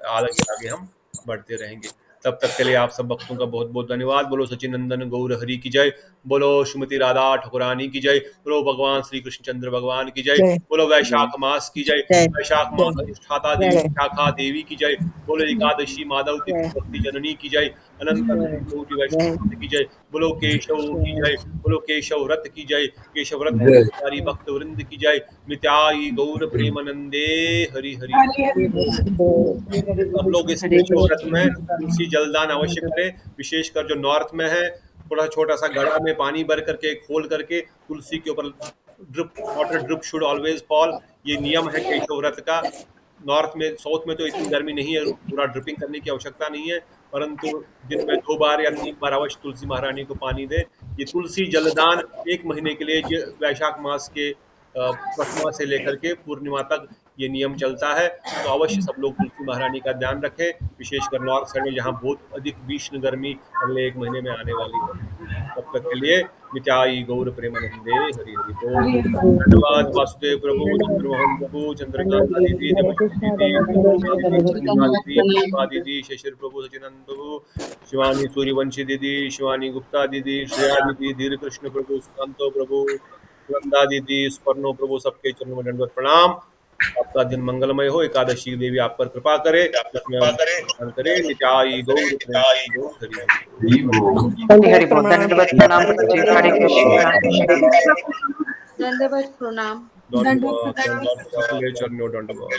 आगे हम बढ़ते रहेंगे. तब तक के लिए आप सब भक्तों का बहुत बहुत धन्यवाद. बोलो सचिनंदन गौर हरि की जय, बोलो श्रीमती राधा ठाकुरानी की जय, बोलो भगवान श्री कृष्ण चंद्र भगवान की जय, बोलो वैशाख मास की जय, वैशाख मास अधिष्ठाता देवी शाखा देवी की जय, बोलो एकादशी माधव भक्ति जननी की जय, अनंत कोटि वैष्णव की जय, बोलो केशव की जय, बोलो केशव व्रत की जय, केशव व्रत भक्त वृंद की जय, मित्याई गौर प्रेमानंदे हरि हरि. सब लोग इस व्रत में तुलसी जलदान अवश्य करें, विशेषकर जो नॉर्थ में है, थोड़ा छोटा सा घड़ा में पानी भर करके खोल करके तुलसी के ऊपर water drip should always fall. ये नियम है केशव व्रत का. नॉर्थ में, साउथ में तो इतनी गर्मी नहीं है, पूरा ड्रिपिंग करने की आवश्यकता नहीं है, परंतु दिन में 2 बार या 3 बार अवश्य तुलसी महारानी को पानी दे. ये तुलसी जलदान 1 महीने के लिए वैशाख मास के प्रथमा से लेकर के पूर्णिमा तक ये नियम चलता है. तो अवश्य सब लोग तुलसी महारानी का ध्यान रखें, विशेषकर नॉर्थ साइड में जहाँ बहुत अधिक भीषण गर्मी अगले 1 महीने में आने वाली है. तब तक के लिए नित्याई गौर प्रेमानंदे हरि हरि बोल. धन्यवाद वासुदेव प्रभु, चंद्रमोहन प्रभु, चंद्रकांता दीदी, दीदी, शशिर प्रभु, सचिनंद प्रभु, शिवानी सूर्यवंशी दीदी, शिवानी गुप्ता दीदी, श्रेया दीदी, धीर कृष्ण प्रभु, सुकांतो प्रभु, वृंदा दीदी, स्वर्णो प्रभु, सबके चरणों में दंडवत प्रणाम. आपका दिन मंगलमय हो, एकादशी देवी आप पर कृपा करे, करे. नित्याई गौर हरि बोल. दंडवत प्रणाम. हरे कृष्ण. दंडवत प्रणाम. दंडवत चरणों दंडवत.